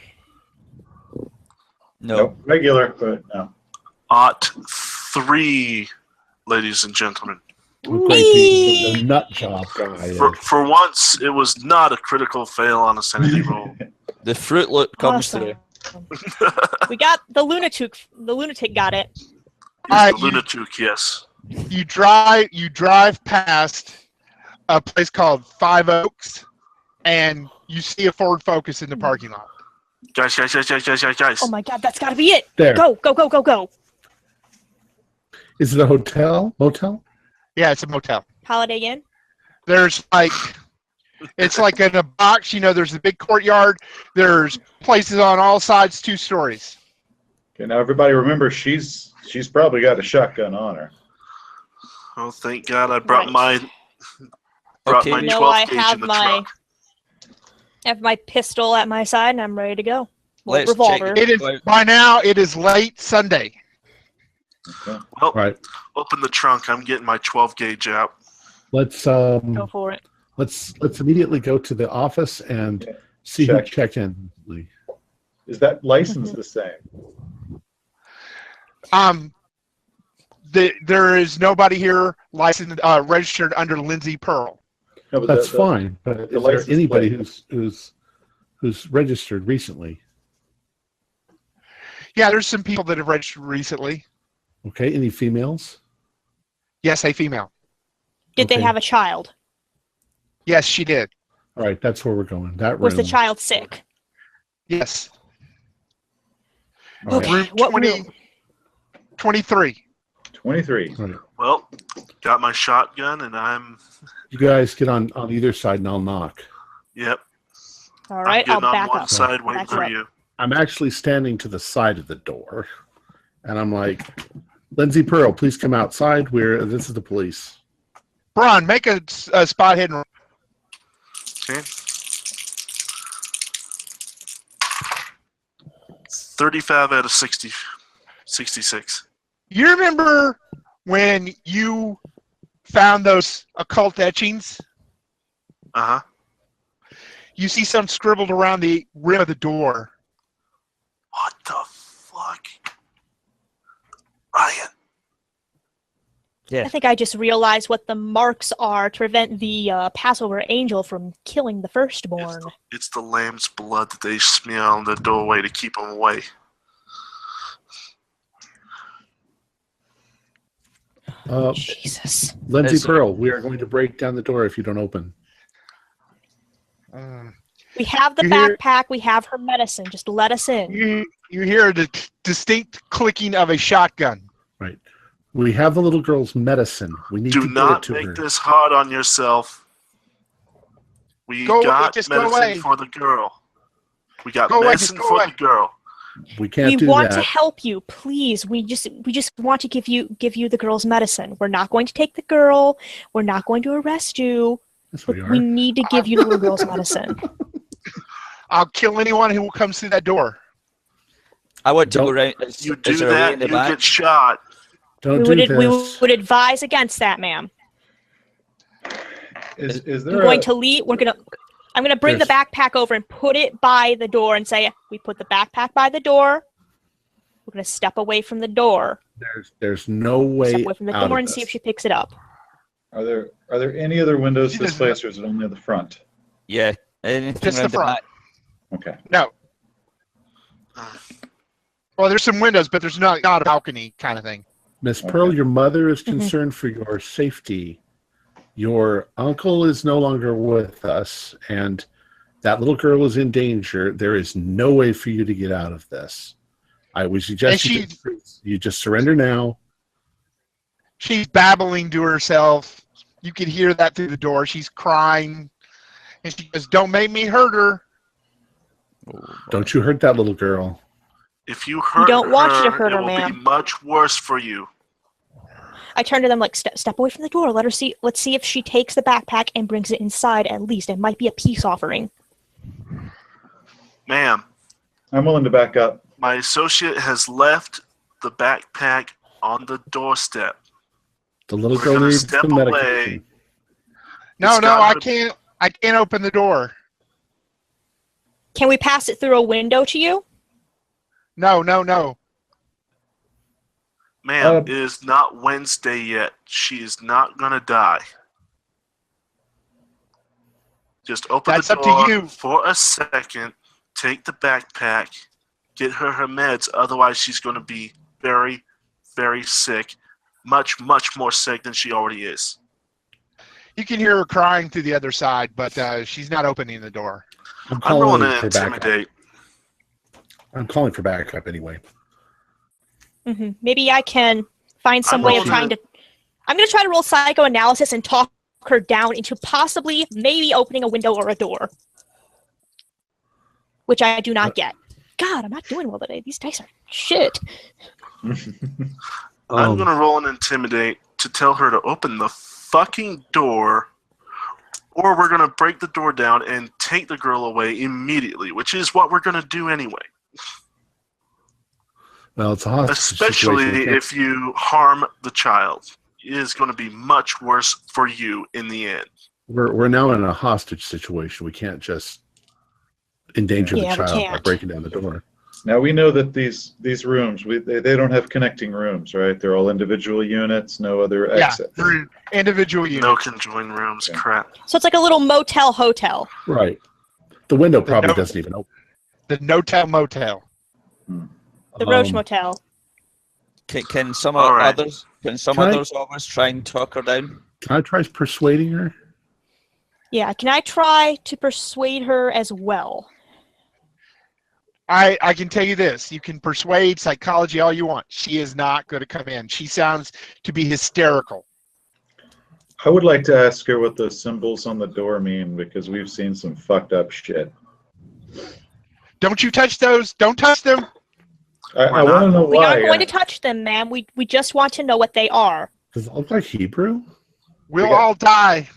No. Nope, regular, but no. Ought 3, ladies and gentlemen. Oh, great, the nut job guy. For once, it was not a critical fail on a sanity roll. The fruit loop comes Awesome. through. We got the lunatic. The lunatic got it. All right, The lunatic, yes. you drive past a place called Five Oaks, and you see a Ford Focus in the parking lot. Guys. Oh my god, that's got to be it. There. Go, go, go, go, go. Is it a hotel? Motel? Yeah, it's a motel. Holiday Inn. There's like, it's like in a box. You know, there's a big courtyard. There's places on all sides, 2 stories. Okay, now everybody remember she's probably got a shotgun on her. Oh, thank God I brought Right. my Okay. my No, 12 I gauge have in the my truck. I have my pistol at my side and I'm ready to go. Well, Let's revolver. check. It is by now. It is late Sunday. Okay. Well, Right. open the trunk. I'm getting my 12 gauge out. Let's Go for it. let's immediately go to the office and see Check. who checked in. Lee. Is that license the same? There is nobody here licensed, registered under Lindsay Pearl. No, but That's fine. But is there license anybody plate. who's registered recently? Yeah, there's some people that have registered recently. Okay. Any females? Yes, a female. Did they Okay. have a child? Yes, she did. All right. That's where we're going. That Was the room. child sick? Yes. All right. Room What 20, room? 23. 23. All right. Well, got my shotgun, and I'm. You guys get on either side, and I'll knock. Yep. All right, I'm I'll getting on back one up. side, waiting Back for up. you. I'm actually standing to the side of the door, and I'm like, Lindsay Pearl, please come outside. This is the police. Braun, make a spot hidden. Okay. 35 out of 60, 66. You remember when you found those occult etchings? Uh huh. You see some scribbled around the rim of the door. What the fuck, Ryan? I Yeah. think I just realized what the marks are to prevent the Passover angel from killing the firstborn. It's the lamb's blood that they smear on the doorway to keep them away. Jesus. Lindsay Is it- Pearl, we are going to break down the door if you don't open. We have the You hear- backpack. We have her medicine. Just let us in. You hear the distinct clicking of a shotgun. Right. We have the little girl's medicine. We need Do to get it not to make her. this hard on yourself. We Go away, got just go medicine away. for the girl. We got Go away, medicine just go for away. the girl. We can't We do want that. to help you, please. We just want to give you the girl's medicine. We're not going to take the girl. We're not going to arrest you. Yes, But we we are. need to give you the little girl's medicine. I'll kill anyone who comes through that door. I want to Don't- go round. You do is there a way that, in the you back? get shot. Don't we do this. would advise against that, ma'am. Is I'm there going a, to leave. I'm gonna bring the Yes. backpack over and put it by the door and say, we put the backpack by the door. We're gonna step away from the door. There's no way Step away from the out door of and see if this. she picks it up. are there any other windows She to this doesn't- place, or is it only the front? Yeah. Anything Just the round front. back? Okay. No. Well, there's some windows, but there's not a balcony kind of thing. Miss Pearl, Okay. your mother is Mhm. concerned for your safety. Your uncle is no longer with us, and that little girl is in danger. There is no way for you to get out of this. I would suggest you just surrender now. She's babbling to herself. You can hear that through the door. She's crying. And she goes, "Don't make me hurt her." Don't you hurt that little girl. If you hurt don't want you to her, hurt her, it will ma'am. be much worse for you. I turn to them like, step away from the door. Let her see. Let's see if she takes the backpack and brings it inside. At least it might be a peace offering. Ma'am, I'm willing to back up. My associate has left the backpack on the doorstep. The little We're girl gonna needs step some away. medication. No, It's no, I gotta- can't. I can't open the door. Can we pass it through a window to you? No, no, no. Ma'am, it is not Wednesday yet. She is not gonna die. Just open That's the up to door you. for a second. Take the backpack. Get her meds. Otherwise, she's going to be very, very sick. Much, much more sick than she already is. You can hear her crying through the other side, but she's not opening the door. I'm I'm rolling calling to for backup. intimidate. I'm calling for backup anyway. Maybe I can find some I'm way of rolling trying to. I'm going to try to roll psychoanalysis and talk her down into possibly, maybe opening a window or a door, which I do not get. God, I'm not doing well today. These dice are shit. I'm going to roll and intimidate to tell her to open the fucking door, or we're going to break the door down and take the girl away immediately, which is what we're going to do anyway. Well, it's a hostage Especially situation. if you harm the child. It is going to be much worse for you in the end. We're now in a hostage situation. We can't just endanger Yeah, the we child by can't. breaking down the door. Now we know that these rooms, they don't have connecting rooms, right? They're all individual units, no other Yeah, exits. they're individual units. No conjoined rooms, Yeah. crap. So it's like a little motel hotel. Right. The window probably no- doesn't even open. The no-tell motel. The Roach Motel. Can some All right. others? Can some Can I- others always try and talk her down? Can I try persuading her? Yeah, can I try to persuade her as well? I can tell you this. You can persuade psychology all you want. She is not going to come in. She sounds to be hysterical. I would like to ask her what those symbols on the door mean, because we've seen some fucked up shit. Don't you touch those. Don't touch them. I want to know We why. aren't going to touch them, ma'am. We just want to know what they are. Does it look like Hebrew? We'll We got- all die.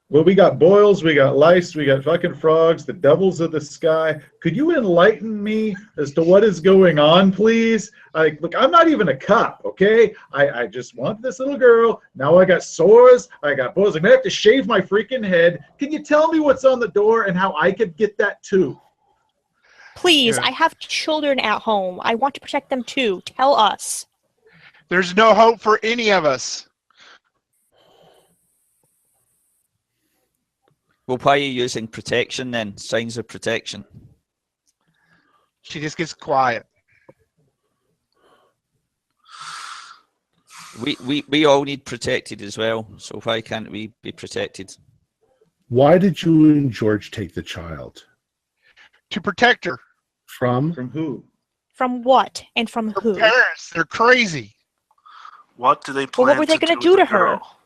Well, we got boils, we got lice, we got fucking frogs, the devils of the sky. Could you enlighten me as to what is going on, please? Look, I'm not even a cop, okay? I just want this little girl. Now I got sores, I got boils. I'm gonna have to shave my freaking head. Can you tell me what's on the door and how I could get that too? Please, Yeah. I have children at home. I want to protect them too. Tell us. There's no hope for any of us. Well, why are you using protection then? Signs of protection. She just gets quiet. We all need protected as well. So why can't we be protected? Why did you and George take the child? To protect her. From? From who? From what and from Her who? parents, they're crazy. What do they Well, plan what were they to gonna do do with to the her? girl?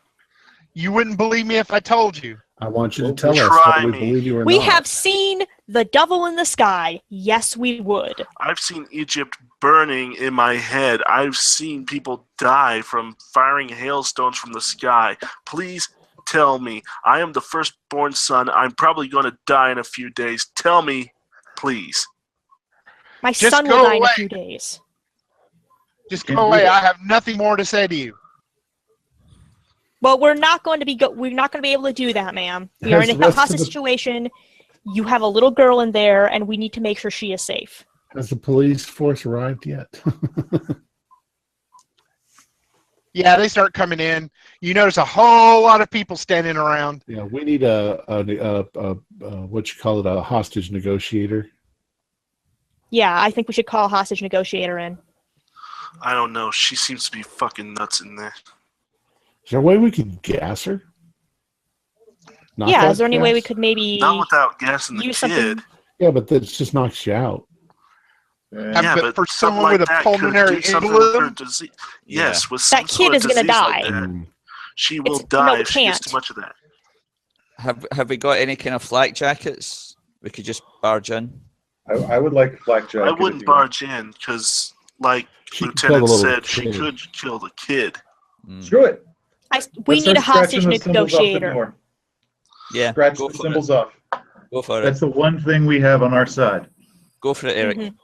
You wouldn't believe me if I told you. I want you to Well, tell us try whether we me. believe you or We not. have seen the devil in the sky. Yes, we would. I've seen Egypt burning in my head. I've seen people die from firing hailstones from the sky. Please tell me. I am the firstborn son. I'm probably going to die in a few days. Tell me, please. My Just son go will die in a away. few days. Just Can't go do away. that. I have nothing more to say to you. Well, we're not going to be able to do that, ma'am. We are Has in the a rest of hostage the- situation. You have a little girl in there, and we need to make sure she is safe. Has the police force arrived yet? Yeah, they start coming in. You notice a whole lot of people standing around. Yeah, we need a what you call it, a hostage negotiator. Yeah, I think we should call a hostage negotiator in. I don't know. She seems to be fucking nuts in there. Is there a way we could gas her? Knock Yeah, out is there any way we gas? could maybe Not without gassing the use kid. something? Yeah, but that just knocks you out. Yeah. Yeah, but but for something someone with a that could pulmonary do something with her embolism? disease. Yeah. Yes, with some That sort kid of is gonna disease like die. that, she will It's- die no, it if she gets can't. too much of that. Have we got any kind of flak jackets? We could just barge in. I would like a flak jacket. I if wouldn't you want. barge in because, like She could kill Lieutenant the little said, she kid. could kill the kid. Mm. Screw it. We Let's need a start hostage scratching the symbols off the negotiator. door. Yeah, Scratch go the for symbols it. off. Go for That's it. the one thing we have on our side. Go for it, Eric. Mhm.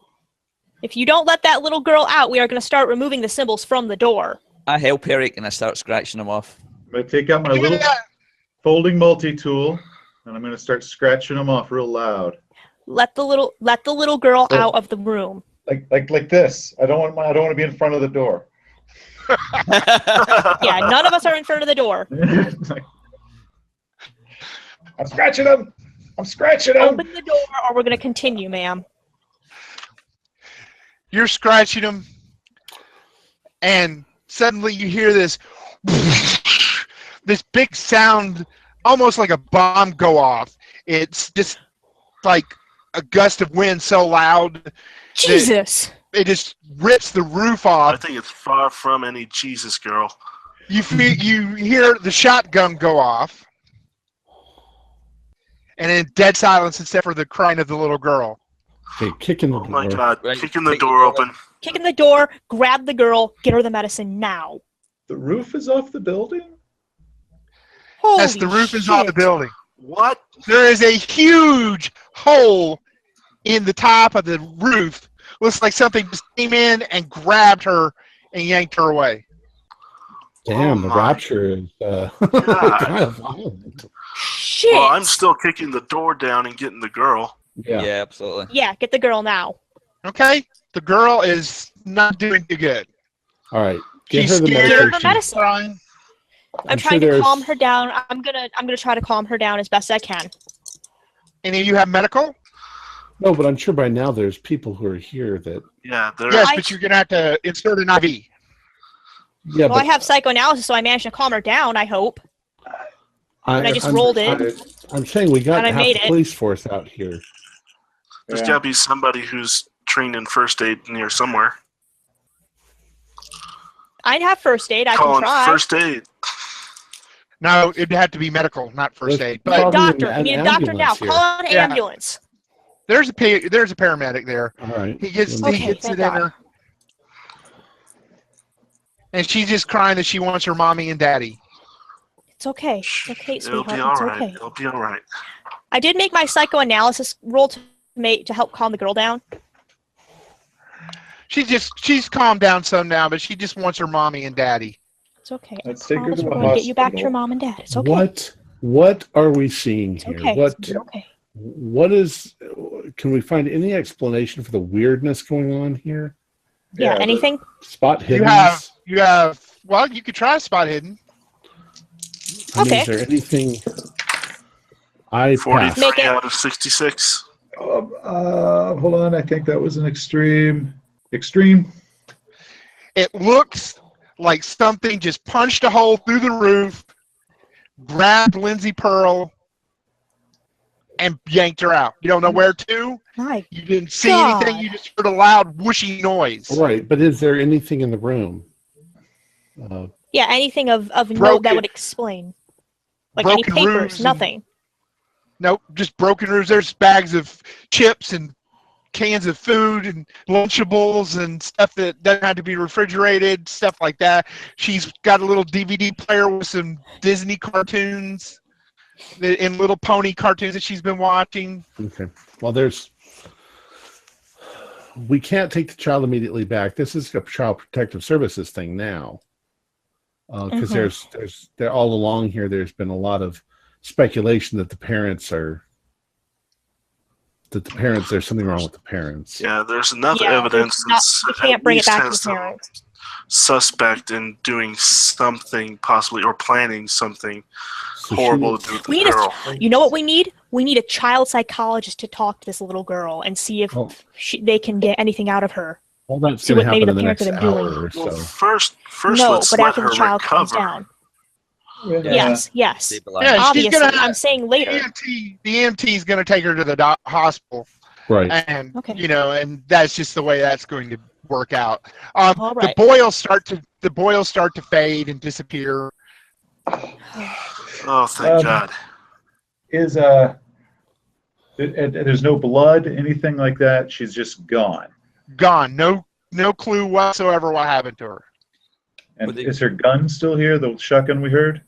If you don't let that little girl out, we are going to start removing the symbols from the door. I help Eric and I start scratching them off. I'm going to take out my little folding multi-tool, and I'm going to start scratching them off real loud. Let the little girl out of the room. Like this. I don't want to be in front of the door. Yeah, none of us are in front of the door. I'm scratching them. I'm scratching them. Open the door, or we're going to continue, ma'am. You're scratching them, and suddenly you hear this big sound, almost like a bomb go off. It's just like a gust of wind so loud. Jesus! It just rips the roof I off. think it's far from any Jesus girl. You hear the shotgun go off, and in dead silence except for the crying of the little girl. Okay, kicking the Oh door. my God! Right, Kicking the kick door the door open. Kick in the door, grab the girl, get her the medicine now. The roof is off the building? Holy Yes, the roof is off the shit. building. What? There is a huge hole in the top of the roof. Looks like something just came in and grabbed her and yanked her away. Damn, Oh the my rapture is kind of violent. Shit! Well, I'm still kicking the door down and getting the girl. Yeah. Yeah, absolutely. Yeah, get the girl now. Okay? The girl is not doing too good. All right. Get She's her the scared. Get her the medication. medicine. Crying. I'm sure trying to there's- calm her down. I'm gonna try to calm her down as best I can. Any of you have medical? No, but I'm sure by now there's people who are here that. Yeah, there. Yes, I- but you're going to have to insert an IV. Yeah, Well, I have psychoanalysis, so I managed to calm her down, I hope. and I just rolled it. I'm saying we got And I half made the it. police force out here. There's Yeah. got to be somebody who's trained in first aid near somewhere. I'd have first aid. I can Calling try. first aid. No, it'd have to be medical, not first There's aid. We need a But probably doctor. an We need a doctor now. ambulance here. Call an Yeah. ambulance. there's a paramedic there. All right. He gets Okay, he gets thank it in God. her. And she's just crying that she wants her mommy and daddy. It's okay. It's okay, It'll sweetheart. be all It's right. okay. It'll be all right. I did make my psychoanalysis roll to help calm the girl down. She's calmed down some now, but she just wants her mommy and daddy. It's okay. I Let's take her promise to we're the going to get you back to your hospital. mom and dad. It's okay. What are we seeing It's here? okay. What It's okay. what is? Can we find any explanation for the weirdness going on here? Yeah, Yeah, anything? Spot You hidden. have well, you could try spot hidden. Okay. Is there anything? I pass. 43 Make it. out of 66. Hold on. I think that was an extreme. Extreme. It looks like something just punched a hole through the roof, grabbed Lindsay Pearl, and yanked her out. You don't know where to. My You didn't see God. anything. You just heard a loud whooshy noise. Right, but is there anything in the room? Yeah, anything of note Broken- that would explain. Like any broken papers, roofs and- nothing. Nope, just broken roofs. There's bags of chips and cans of food and Lunchables and stuff that doesn't have to be refrigerated, stuff like that. She's got a little DVD player with some Disney cartoons and Little Pony cartoons that she's been watching. Okay. Well, we can't take the child immediately back. This is a child protective services thing now. Because Mhm. there all along here, there's been a lot of speculation that there's something wrong with the parents. Yeah, there's enough Yeah, evidence. we can't bring it back to the parents. Suspect in doing something, possibly, or planning something So horrible to do with We the need girl. You know what we need? We need a child psychologist to talk to this little girl and see if Oh. they can get anything out of her. all that's See going to what maybe happen in the the next parents have been hour doing. or so. Well, first No, let's but let after her the child comes recover. down. Yeah. Yes, yes. Stabilize. Yeah, she's Obviously, gonna- I'm saying later. The EMT is going to take her to the hospital, Right. and Okay. and that's just the way that's going to work out. All right. The boils start to fade and disappear. Oh, thank God. Is there's no blood, anything like that. She's just gone. Gone. No clue whatsoever what happened to her. And Would they- is her gun still here? The shotgun we heard.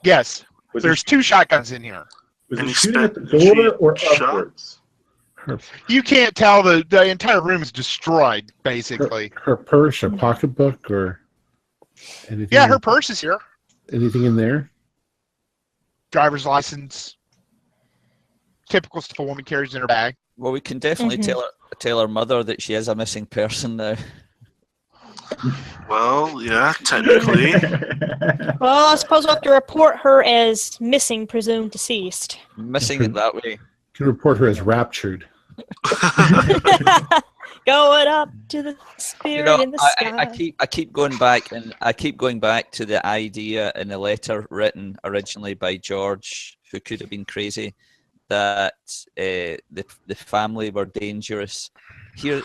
Yes, Was there's it, 2 shotguns in here. was And it he shooting at the spent- door or shot? upwards? You can't tell. The entire room is destroyed, basically. Her purse or pocketbook or anything? Yeah, her purse is here. Anything in there? Driver's license. Typical stuff a woman carries in her bag. Well, we can definitely tell her mother that she is a missing person now. Well, yeah, technically. Well, I suppose we'll have to report her as missing, presumed deceased. Missing it that way. You can report her as raptured. Going up to the spirit in the sky. I keep going back to the idea in the letter written originally by George, who could have been crazy, that the family were dangerous. Here,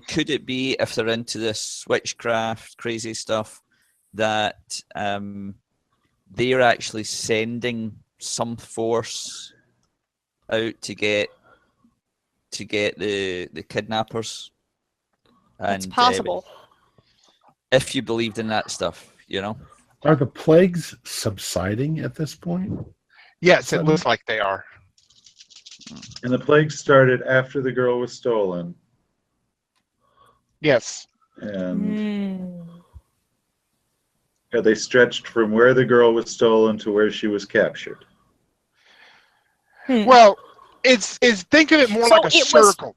could it be, if they're into this witchcraft crazy stuff, that they're actually sending some force out to get the kidnappers? And It's possible. if you believed in that stuff, Are the plagues subsiding at this point? Yes, it looks like they are. And the plague started after the girl was stolen. Yes. And had they stretched from where the girl was stolen to where she was captured? Well, it's think of it more like a circle.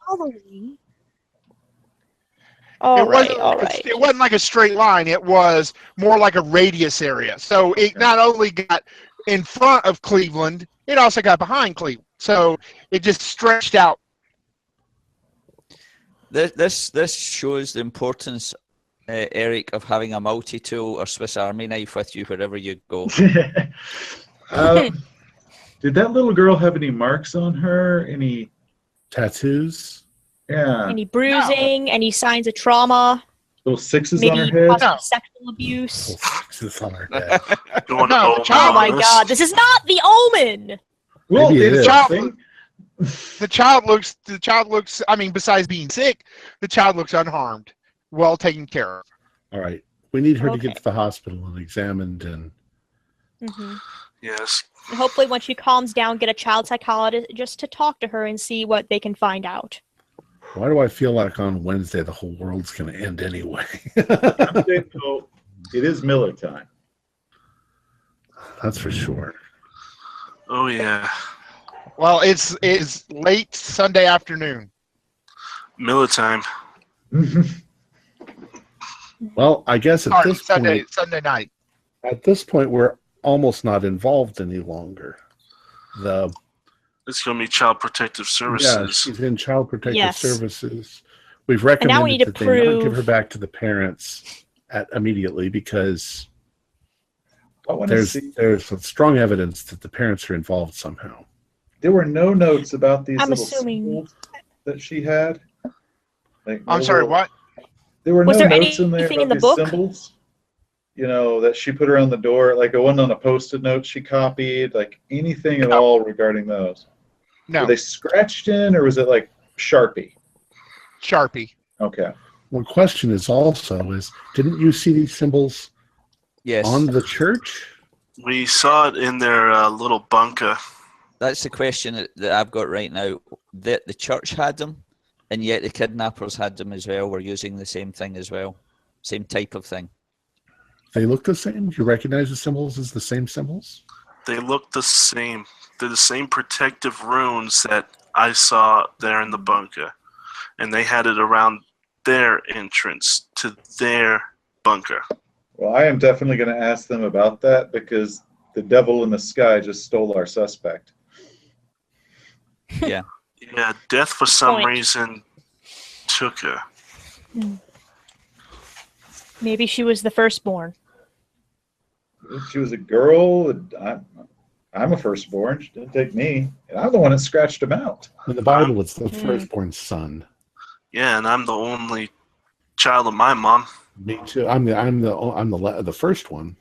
All right. It wasn't like a straight line. It was more like a radius area. So it not only got in front of Cleveland, it also got behind Cleveland. So it just stretched out. This shows the importance, Eric, of having a multi-tool or Swiss Army knife with you wherever you go. Did that little girl have any marks on her? Any tattoos? Yeah. Any bruising? Any signs of trauma? Little sixes Maybe on her head? possible sexual abuse? Sixes on her head. Oh my God! This is not The Omen. Well, the child looks. I mean, besides being sick, the child looks unharmed, well taken care of. All right, we need her to get to the hospital and examined, and Yes. And hopefully, when she calms down, get a child psychologist to talk to her and see what they can find out. Why do I feel like on Wednesday the whole world's going to end anyway? It is Miller time. That's for sure. Oh yeah. Well, it's late Sunday afternoon. Miller time. Well, I guess at this Sunday night. At this point, we're almost not involved any longer. It's going to be Child Protective Services. Yeah, she's in Child Protective Services. We've recommended that they not give her back to the parents immediately because there's some strong evidence that the parents are involved somehow. There were no notes about these symbols that she had. I'm sorry, what? There were no notes in there about these symbols. That she put around the door, like it wasn't on a post-it note she copied, like anything at all regarding those. No. Were they scratched in, or was it like Sharpie? Sharpie. Okay. One question is didn't you see these symbols on the church? We saw it in their little bunker. That's the question that I've got right now. The church had them, and yet the kidnappers had them as well. We're using the same thing as well. Same type of thing. They look the same? Do you recognize the symbols as the same symbols? They look the same. They're the same protective runes that I saw there in the bunker. And they had it around their entrance to their bunker. Well, I am definitely going to ask them about that because the devil in the sky just stole our suspect. Yeah. Yeah, death for some reason took her. Maybe she was the firstborn. She was a girl. I'm a firstborn. She didn't take me. And I'm the one that scratched him out. In the Bible, it's the firstborn son. Yeah, and I'm the only child of my mom. Me too. I'm the first one.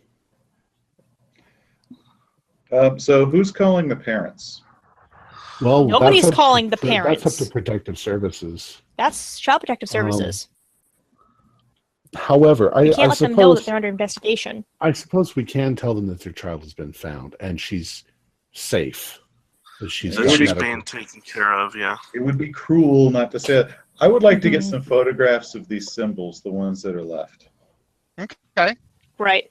So who's calling the parents? Well, nobody's calling the parents. That's up to Protective Services. That's Child Protective Services. However, we can't let them know that they're under investigation. I suppose we can tell them that their child has been found and she's safe. That she's that got she's medical. being taken care of. Yeah. It would be cruel not to say it. I would like to get Mhm. some photographs of these symbols, the ones that are left. Okay. Right.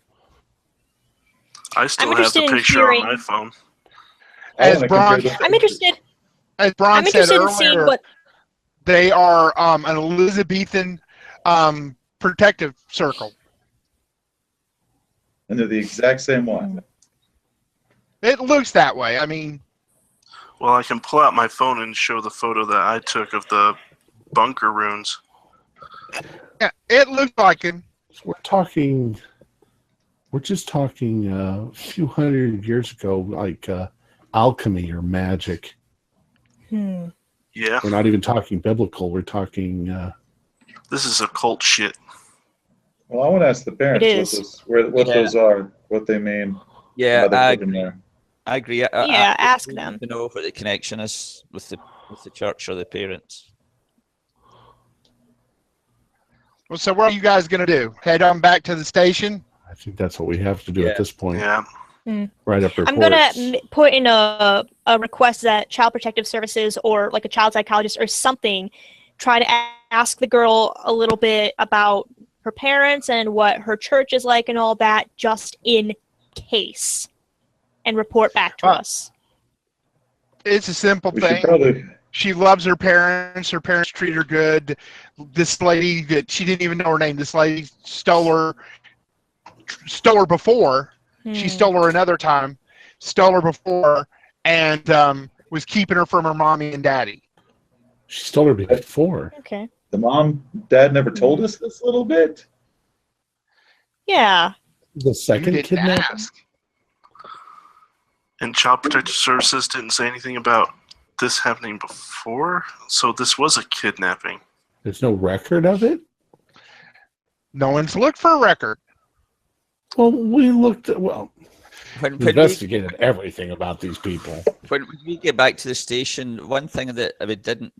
I still have the interested in picture on my hearing- phone. I As wanna Bron, compare the I'm interested. as Bron I'm said interested in seeing earlier, what. they are an Elizabethan protective circle. And they're the exact same one. It looks that way. I mean, Well, I can pull out my phone and show the photo that I took of the bunker runes. yeah, it looks like it. We're just talking a few hundred years ago, like alchemy or magic. Hmm. Yeah, We're not even talking biblical. We're talking. this is occult shit. Well, I want to ask the parents It is. what Yeah. those are, what they mean, Yeah, why they I put them there. agree. Yeah, ask I them. want to know what the connection is with the church or the parents. Well, so what are you guys going to do? Head on back to the station? I think that's what we have to do Yeah. at this point. Yeah. Write up reports. I'm gonna put in a request that Child Protective Services or like a child psychologist or something try to ask the girl a little bit about her parents and what her church is like and all that, just in case, and report back to us. It's a simple We should thing. probably, She loves her parents. Her parents treat her good. This lady that she didn't even know her name. This lady stole her before. She stole her another time. Stole her before, and was keeping her from her mommy and daddy. She stole her before. Okay. the mom, dad never told us this little bit. Yeah. The You second didn't kidnapping. ask. And Child Protective Services didn't say anything about this happening before, so this was a kidnapping. There's no record of it. No one's looked for a record. Well, we looked at When, we when, we, investigated everything about these people. when we get back to the station, one thing that we didn't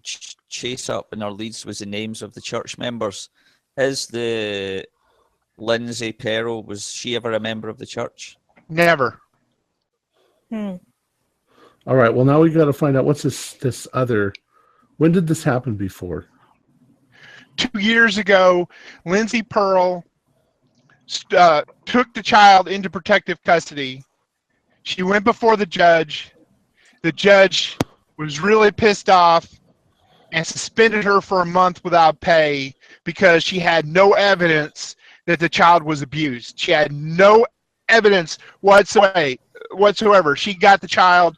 chase up in our leads was the names of the church members. Is the Lindsay Peril, was she ever a member of the church? Never. Hmm. All right. Well, now we got to find out what's this other. When did this happen before? 2 years ago, Lindsay Pearl took the child into protective custody. She went before the judge. The judge was really pissed off and suspended her for a month without pay because she had no evidence that the child was abused. She had no evidence whatsoever. She got the child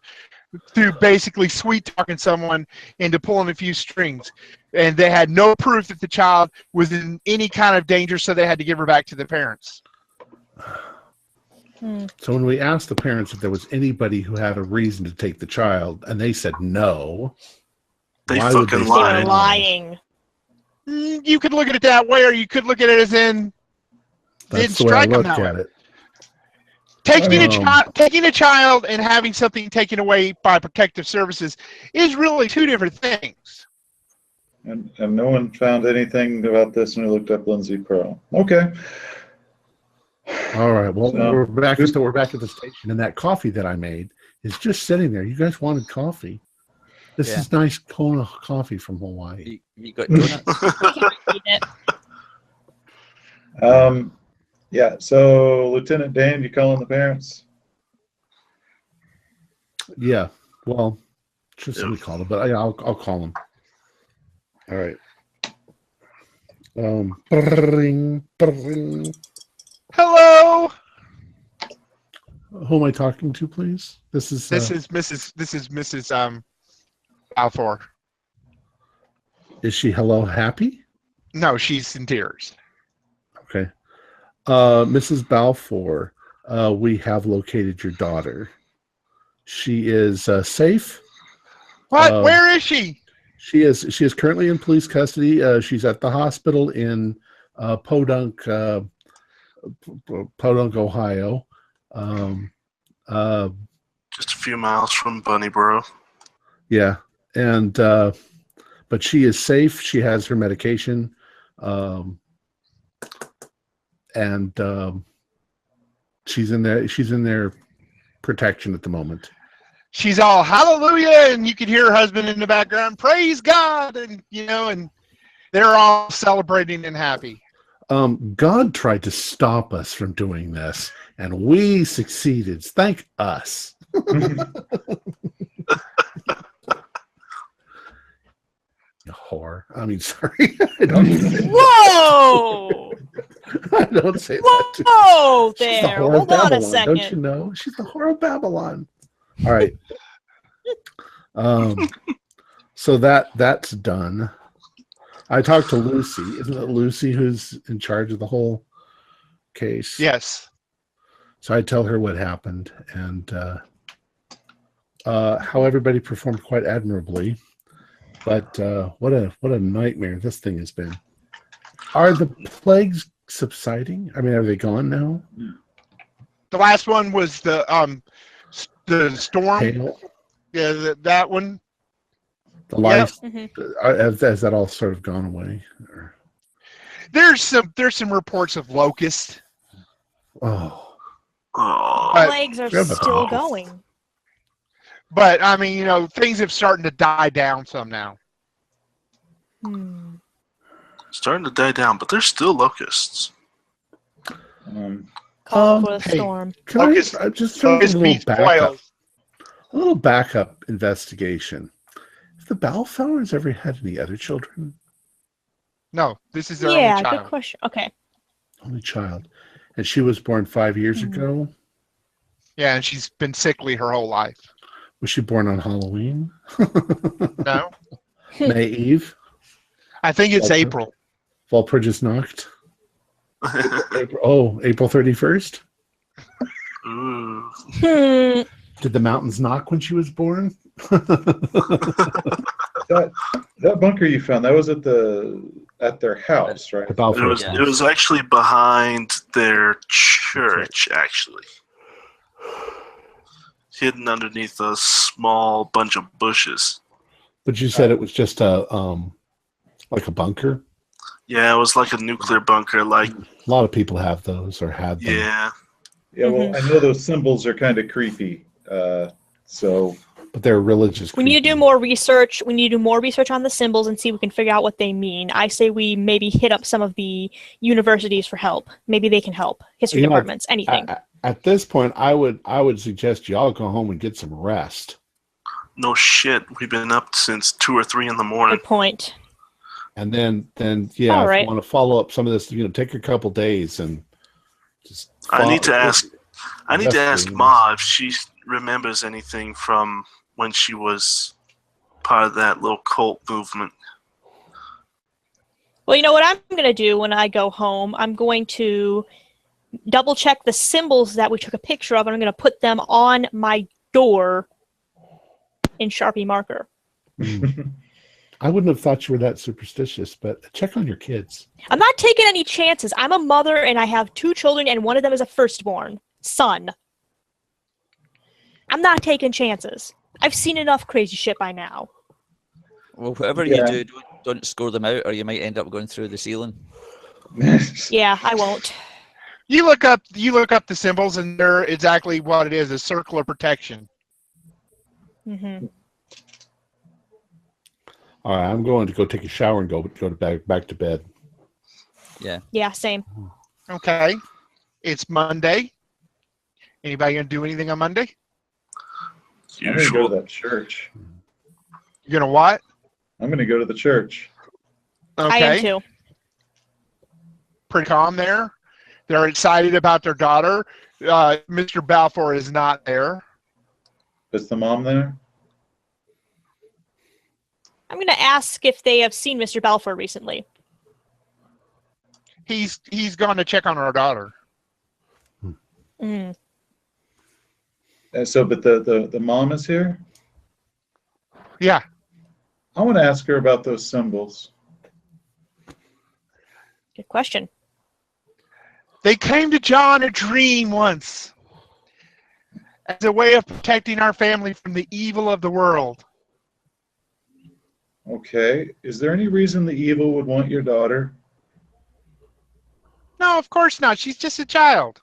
through basically sweet talking someone into pulling a few strings. And they had no proof that the child was in any kind of danger, so they had to give her back to the parents. So when we asked the parents if there was anybody who had a reason to take the child, and they said no, They why would fucking They lied. were lying. You could look at it that way, or you could look at it as in That's didn't the way I strike them looked that at way. it. Taking a child and having something taken away by protective services is really two different things. And no one found anything about this when we looked up Lindsay Pearl. Okay. All right. Well, So, we're back at the station, and that coffee that I made is just sitting there. You guys wanted coffee. This Yeah. is nice Kona coffee from Hawaii. You got donuts? I can't read it. Yeah, so Lieutenant Dan, you calling the parents? Yeah. Well, just we call them, but I'll call them. All right. Bring. Hello. Who am I talking to, please? This is Mrs. Balfour. Is she hello happy? No, she's in tears. Okay. Mrs. Balfour, we have located your daughter. She is safe. What? Where is she? She is currently in police custody. She's at the hospital in Podunk, Ohio. Just a few miles from Bunnyboro. Yeah, and but she is safe. She has her medication, and she's in there. She's in their protection at the moment. she's all hallelujah, and you can hear her husband in the background, praise God, and and they're all celebrating and happy. God tried to stop us from doing this, and we succeeded. Thank us. Whore. I mean, sorry. I don't say Whoa! I don't say that. Whoa She's the there. whore of Hold on a Babylon. second. Don't you know? She's the whore of Babylon. All right. So that's done. I talked to Lucy. Isn't it Lucy who's in charge of the whole case? Yes. So I tell her what happened and how everybody performed quite admirably. But what a nightmare this thing has been. Are the plagues subsiding? I mean, are they gone now? The last one was the storm. Hail? Yeah, that one. The lice? Mhm. Has that all sort of gone away? Or? There's some reports of locusts. Oh. Oh, Plagues are Grab a still bottle. going. But I mean, things have starting to die down some now. starting to die down, but there's still locusts. Call for the hey, storm. Can Locust- I just do a Locust little beats backup? boils. A little backup investigation. Have the Bellflowers ever had any other children? No, this is their Yeah, only good child. question. Okay. Only child. And she was born 5 years ago. Yeah, and she's been sickly her whole life. Was she born on Halloween? No, May Eve? I think it's Okay. April. Walpurgisnacht? April 31st? Ooh. Did the mountains knock when she was born? That bunker you found, that was at their house, right? The Balfour It house. was actually behind their church, actually. Hidden underneath a small bunch of bushes. But you said it was just a like a bunker? Yeah, it was like a nuclear bunker, like, A lot of people have those or had them. yeah. Yeah, well, I know those symbols are kind of creepy. So But they're religious. We need to do creepy. more research. We need to do more research on the symbols and see if we can figure out what they mean. I say we maybe hit up some of the universities for help. Maybe they can help. History You know, departments, anything. At this point, I would suggest y'all go home and get some rest. No shit. We've been up since 2 or 3 in the morning. Good point. And then yeah, All if right. you want to follow up some of this, take a couple days and just. I need to ask investigate. Ma if she remembers anything from when she was part of that little cult movement. Well, you know what I'm going to do when I go home? I'm going to double check the symbols that we took a picture of, and I'm going to put them on my door in Sharpie marker. I wouldn't have thought you were that superstitious, but check on your kids. I'm not taking any chances. I'm a mother, and I have 2 children, and one of them is a firstborn son. I'm not taking chances. I've seen enough crazy shit by now. Well, whatever Yeah. you do, don't score them out, or you might end up going through the ceiling. Yeah, I won't. You look up the symbols, and they're exactly what it is—a circle of protection. Hmm. All right, I'm going to go take a shower and go back to bed. Yeah, same. Okay, it's Monday. Anybody gonna do anything on Monday? I'm going to go Usual. to that church. You're gonna what? I'm going to go to the church. I am too. Pretty calm there. They're excited about their daughter. Mr. Balfour is not there. Is the mom there? I'm going to ask if they have seen Mr. Balfour recently. He's gone to check on our daughter. Mm. But the mom is here? Yeah. I want to ask her about those symbols. Good question. They came to John a dream once as a way of protecting our family from the evil of the world. Okay. Is there any reason the evil would want your daughter? No, of course not. She's just a child.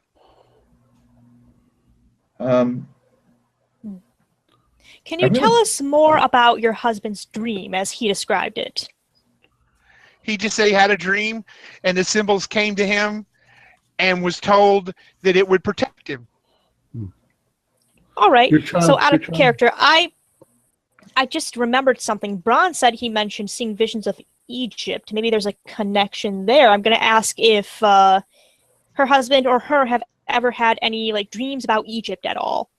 Can you tell us more about your husband's dream as he described it? He just said he had a dream, and the symbols came to him and was told that it would protect him. All right. Child, so out of character, I just remembered something. Braun said he mentioned seeing visions of Egypt. Maybe there's a connection there. I'm going to ask if her husband or her have ever had any dreams about Egypt at all,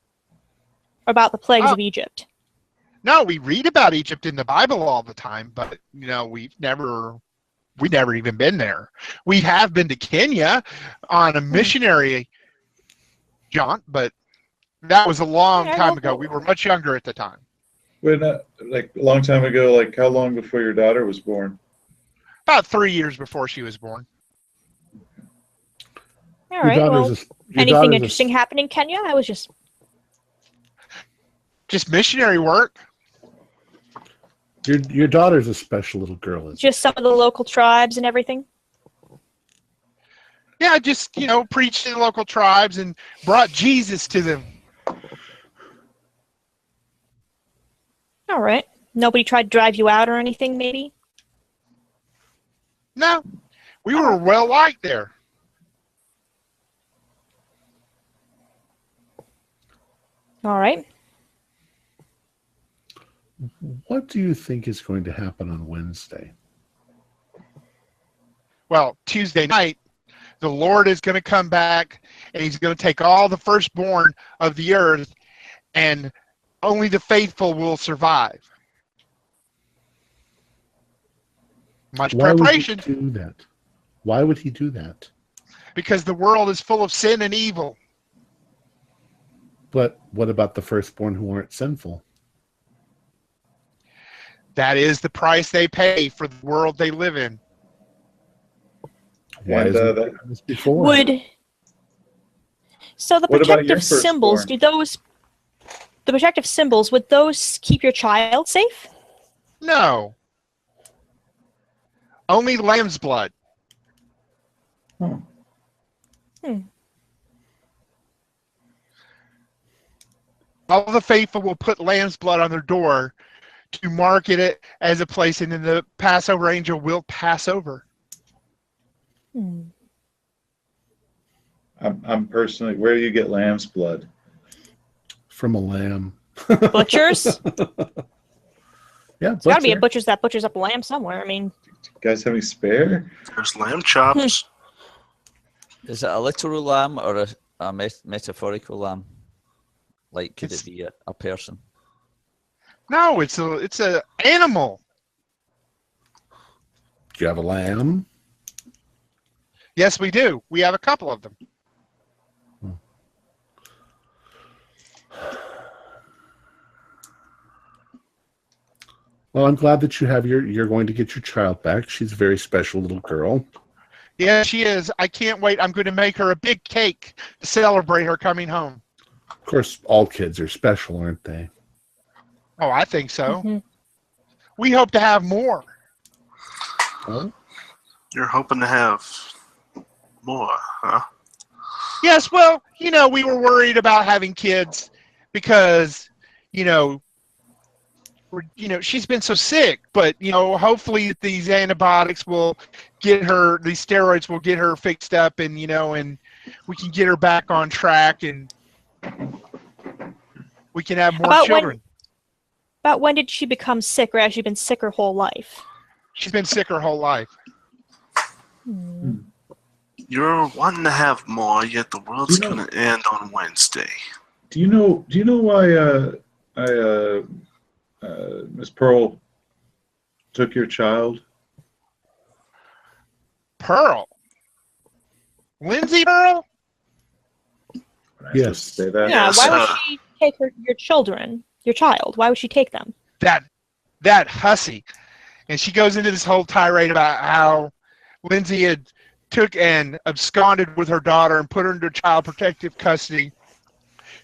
about the plagues of Egypt. No, we read about Egypt in the Bible all the time, but we've never even been there. We have been to Kenya on a missionary jaunt, but that was a long time ago. We were much younger at the time. When, a long time ago, how long before your daughter was born? About 3 years before she was born. All right. Well, anything interesting happen in Kenya? I was just missionary work. Your daughter's a special little girl. Isn't just some of the local tribes and everything. Yeah, just preached to the local tribes and brought Jesus to them. All right. Nobody tried to drive you out or anything, maybe? No, we were well liked there. All right. What do you think is going to happen on Wednesday? Well, Tuesday night, the Lord is going to come back, and he's going to take all the firstborn of the earth, and only the faithful will survive. Much preparation. Why would he do that? Why would he do that? Because the world is full of sin and evil. But what about the firstborn who aren't sinful? That is the price they pay for the world they live in. Why isn't that this before? So the protective symbols, the protective symbols, would those keep your child safe? No. Only lamb's blood. All the faithful will put lamb's blood on their door to market it as a place, and then the Passover angel will pass over. I'm personally, where do you get lamb's blood? From a lamb. Butchers? Yeah, it's got to be a butcher's that butchers up a lamb somewhere. I mean, you guys have any spare? There's lamb chops. Is it a literal lamb or a metaphorical lamb? Could it be a person? No, it's a animal. Do you have a lamb? Yes, we do. We have a couple of them. Well, I'm glad that you're going to get your child back. She's a very special little girl. Yeah, she is. I can't wait. I'm going to make her a big cake to celebrate her coming home. Of course, all kids are special, aren't they? Oh, I think so. Mm-hmm. We hope to have more. Oh? You're hoping to have more, huh? Yes, well, we were worried about having kids because, she's been so sick, but, hopefully these antibiotics will get her, these steroids will get her fixed up and, and we can get her back on track and we can have more children. About when did she become sick, or has she been sick her whole life? She's been sick her whole life. You're wanting to have more, yet the world's going to end on Wednesday. Do you know why Miss Pearl took your child? Pearl? Lindsay Pearl? Yes. Say that? Yeah, why would she take your children? Your child. Why would she take them? That hussy. And she goes into this whole tirade about how Lindsay had took and absconded with her daughter and put her into child protective custody,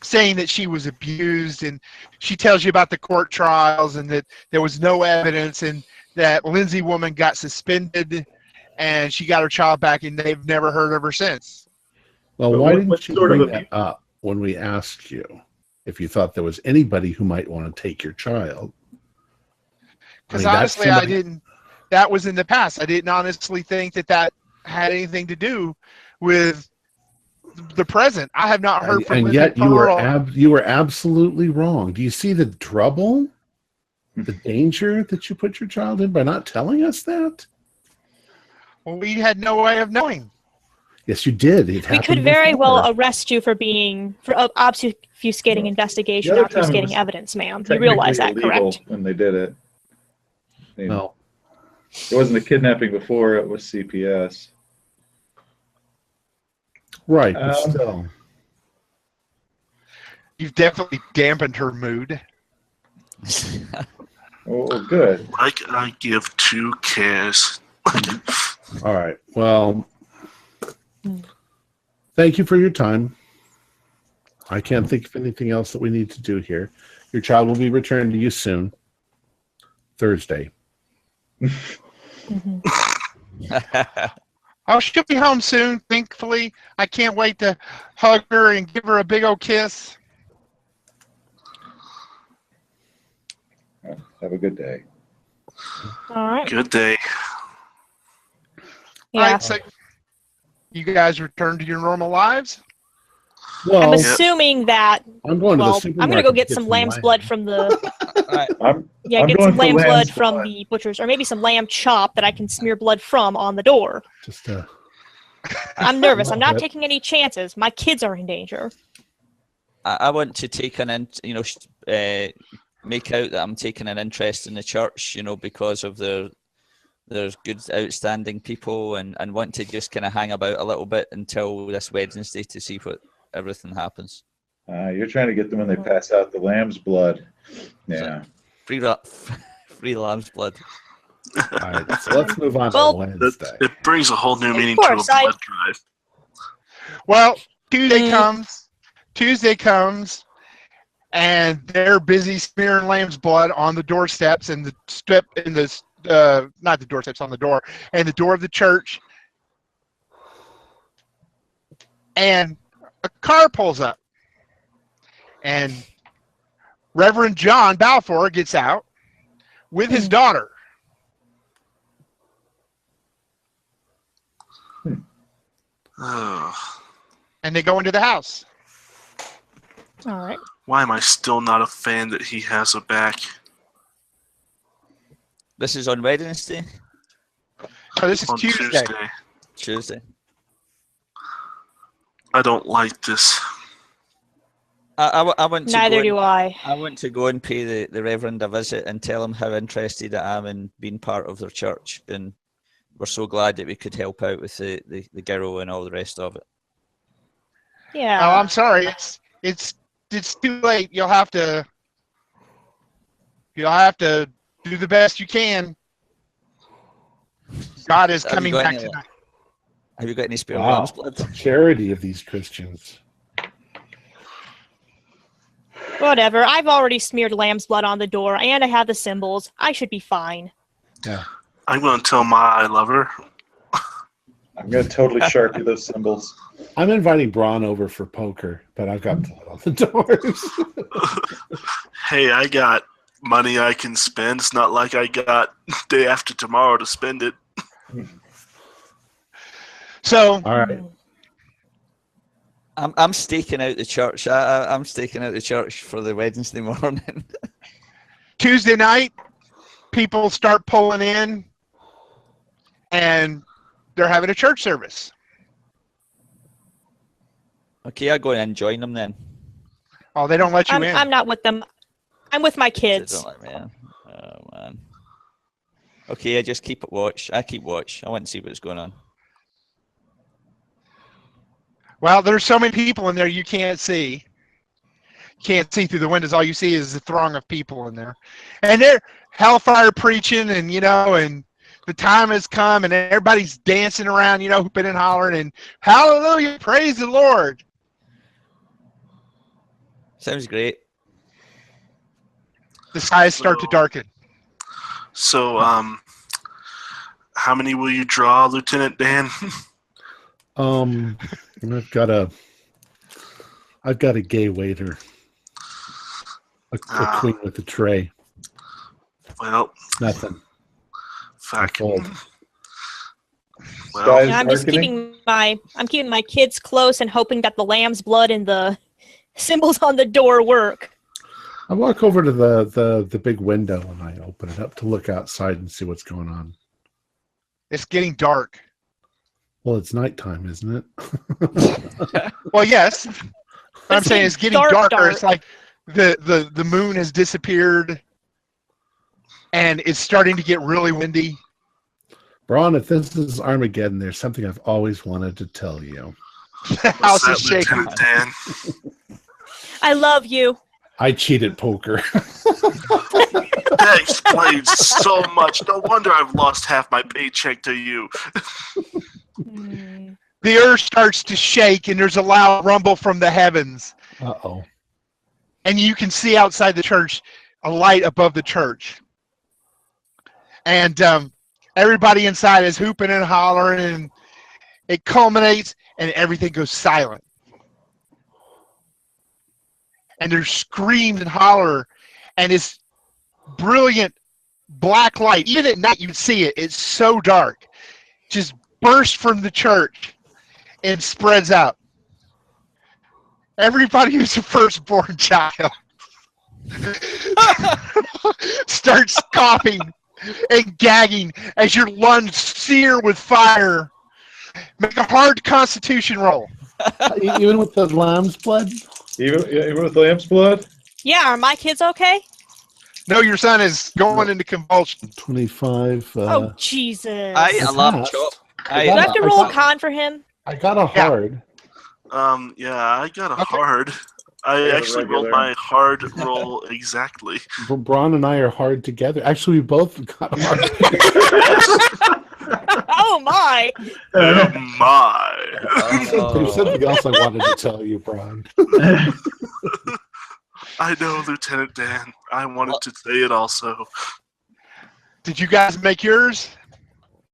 saying that she was abused, and she tells you about the court trials and that there was no evidence, and that Lindsay woman got suspended and she got her child back, and they've never heard of her since. Well, why didn't you bring that up when we asked you? if you thought there was anybody who might want to take your child. Because that's honestly, I didn't. That was in the past. I didn't honestly think that had anything to do with the present. I have not heard from And Lindsay yet Pearl. you were absolutely wrong. Do you see the trouble, the danger that you put your child in by not telling us that? Well, we had no way of knowing. Yes, you did. It We happened could very before. well arrest you for obfuscating investigation, The other time it obfuscating was evidence, ma'am. You realize that, technically illegal correct? when they did it. I mean, No. it wasn't a kidnapping before, it was CPS. Right, but still. You've definitely dampened her mood. Oh, good. Like I give 2 cares. All right. Well, thank you for your time. I can't think of anything else that we need to do here. Your child will be returned to you soon. Thursday. Mm-hmm. Oh, she'll be home soon, thankfully. I can't wait to hug her and give her a big old kiss. Have a good day. All right. Good day. All Yeah. right, so you guys return to your normal lives? Well, I'm assuming that. I'm going to the Well, supermarket. I'm gonna go to get some lamb's blood from the. I'm Yeah, get going some for lamb's blood lamb's from blood. the butcher's, or maybe some lamb chop that I can smear blood from on the door. Just I'm nervous. I'm not Okay. taking any chances. My kids are in danger. I want to take make out that I'm taking an interest in the church, because of there's good, outstanding people, and want to just kind of hang about a little bit until this Wednesday to see what everything happens. You're trying to get them when they pass out the lamb's blood. Yeah. Free lamb's blood. all right. So let's move on Well, to Wednesday. It brings a whole new Of meaning to a course, I- blood drive. Well, Tuesday comes, and they're busy smearing lamb's blood on the doorsteps and the strip in the not the doorsteps, on the door, and the door of the church. And a car pulls up, and Reverend John Balfour gets out with his daughter. Ugh. And they go into the house. All right. Why am I still not a fan that he has a back? This is on Wednesday? Oh, this is On Tuesday. Tuesday. I don't like this. I want to Neither go do I. I want to go and pay the Reverend a visit and tell him how interested I am in being part of their church, and we're so glad that we could help out with the girl and all the rest of it. Yeah. Oh, I'm sorry. It's too late. You'll have to do the best you can. God is Have you coming got back any- tonight. Have you got any spare Wow. lamb's blood? Charity of these Christians. Whatever. I've already smeared lamb's blood on the door, and I have the symbols. I should be fine. Yeah. I'm going to tell Ma I love her. I'm going to totally Sharpie those symbols. I'm inviting Braun over for poker, but I've got blood on the doors. Hey, I got money I can spend. It's not like I got day after tomorrow to spend it. So, All right. I'm staking out the church. I'm staking out the church for the Wednesday morning. Tuesday night, people start pulling in, and they're having a church service. Okay, I go and join them then. Oh, they don't let you in. I'm not with them. I'm with my They kids. don't let me in. Oh man. Okay, I just keep watch. I keep watch. I want to see what's going on. Well, there's so many people in there you can't see. Can't see through the windows. All you see is the throng of people in there. And they're hellfire preaching, and and the time has come, and everybody's dancing around, hooping and hollering, and hallelujah, praise the Lord. Sounds great. The skies start to darken. So, how many will you draw, Lieutenant Dan? I've got a gay waiter. A queen with a tray. Well, Nothing. fuck. Fold. Well, Guys, I'm just darkening? keeping my kids close and hoping that the lamb's blood and the symbols on the door work. I walk over to the big window and I open it up to look outside and see what's going on. It's getting dark. Well, it's nighttime, isn't it? Well, yes. I'm saying it's getting dark. darker. It's like the moon has disappeared, and it's starting to get really windy. Braun, if this is Armageddon, there's something I've always wanted to tell you. The house what's is that, shaking. Lieutenant Dan? I love you. I cheat at poker. That explains so much. No wonder I've lost half my paycheck to you. The earth starts to shake, and there's a loud rumble from the heavens. Uh-oh. And you can see outside the church a light above the church. And everybody inside is hooping and hollering, and it culminates, and everything goes silent. And there's screams and holler, and it's brilliant black light. Even at night, you can see it. It's so dark. Just bursts from the church and spreads out. Everybody who's a firstborn child starts coughing and gagging as your lungs sear with fire. Make a hard constitution roll. Even with the lamb's blood? Even with lamb's blood? Yeah, are my kids okay? No, your son is going into convulsion. 25. Oh, Jesus. I love passed. chop. Do I have to roll a con for him? I got a hard. Yeah, I got a Okay. hard. I Yeah, actually rolled regular. my hard roll exactly. Braun and I are hard together. Actually, we both got hard. Oh, my. Oh my. There's something else I wanted to tell you, Braun. I know, Lieutenant Dan. I wanted to say it also. Did you guys make yours?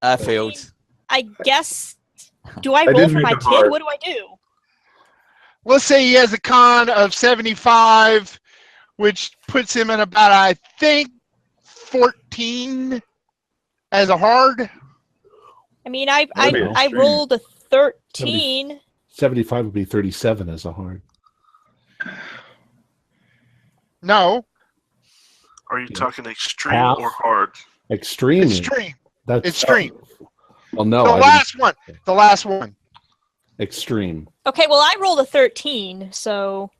I failed. I guess. Do I I roll didn't for make my a kid? hard. What do I do? Let's say he has a con of 75, which puts him in about, I think, 14 as a hard. I mean, That'd be I extreme. rolled a 13. 75 would be 37 as a hard. No, Are you talking extreme Half. or hard? Extreme. extreme. That's Extreme. Well, no. The I last one. The last one. didn't- Extreme. Okay, well, I rolled a 13, so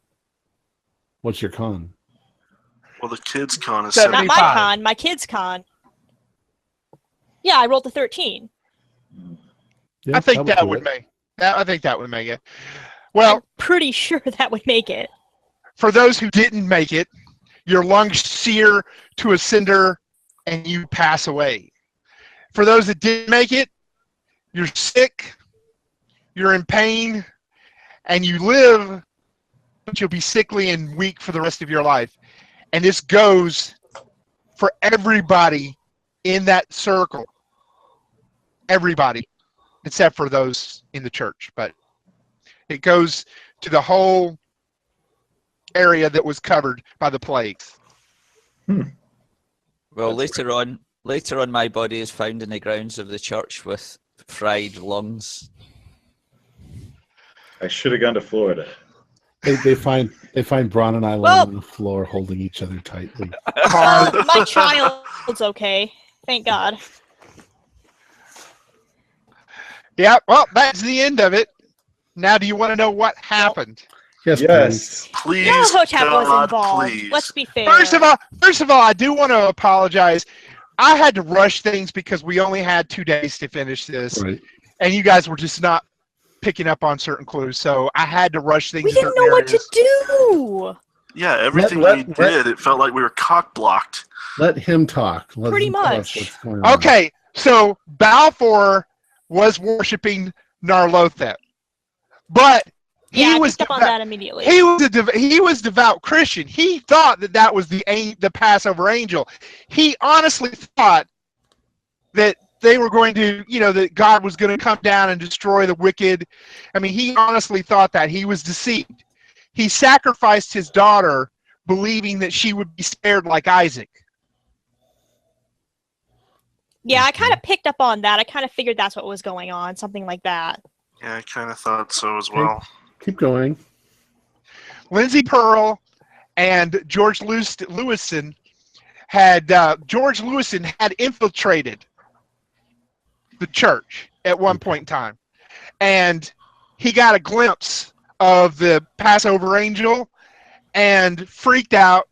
What's your con? Well, the kid's con is 70. not my 75. con, my kid's con. Yeah, I rolled a 13. Yeah, I think that do would it. make. I think that would make it. Well, I'm pretty sure that would make it. for those who didn't make it, your lungs sear to a cinder and you pass away. For those that didn't make it, you're sick, you're in pain, and you live, but you'll be sickly and weak for the rest of your life. And this goes for everybody in that circle. Everybody, except for those in the church. But it goes to the whole area that was covered by the plagues. Well, That's later on, my body is found in the grounds of the church with fried lungs. I should have gone to Florida. They find Braun and I Well- laying on the floor holding each other tightly. Well, my child's okay. Thank God. Yeah, well, that's the end of it. Now, do you want to know what happened? Yes, Yes. Please, Yeah, Hotep was God, involved. please. Let's be fair. First of all, I do want to apologize. I had to rush things because we only had 2 days to finish this, please. Right. and you guys were just not picking up on certain clues, so I had to rush things. We in didn't certain know what to areas. do. Yeah, everything Let- we let- did, it felt like we were cock blocked. Let him talk. Let Pretty him tell us much. what's going on. Okay, so Balfour was worshiping Narlothep, but he Yeah, I was picked up on devout- that immediately. he was devout Christian. He thought that was the Passover angel. He honestly thought that they were going to, that God was going to come down and destroy the wicked. I mean, he honestly thought that. He was deceived. He sacrificed his daughter believing that she would be spared like Isaac. Yeah, I kind of picked up on that. I kind of figured that's what was going on, something like that. Yeah, I kind of thought so as well. Keep going. Lindsay Pearl and George Lewison had infiltrated the church at one point in time, and he got a glimpse of the Passover angel and freaked out,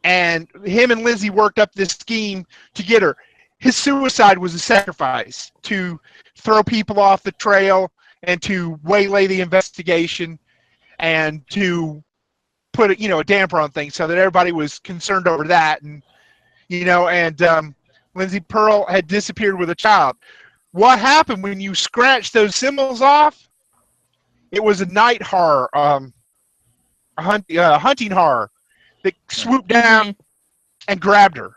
and him and Lindsay worked up this scheme to get her. His suicide was a sacrifice to throw people off the trail and to waylay the investigation and to put a damper on things so that everybody was concerned over that. And Lindsay Pearl had disappeared with a child. What happened when you scratched those symbols off? It was a night horror, a hunting horror that swooped down and grabbed her.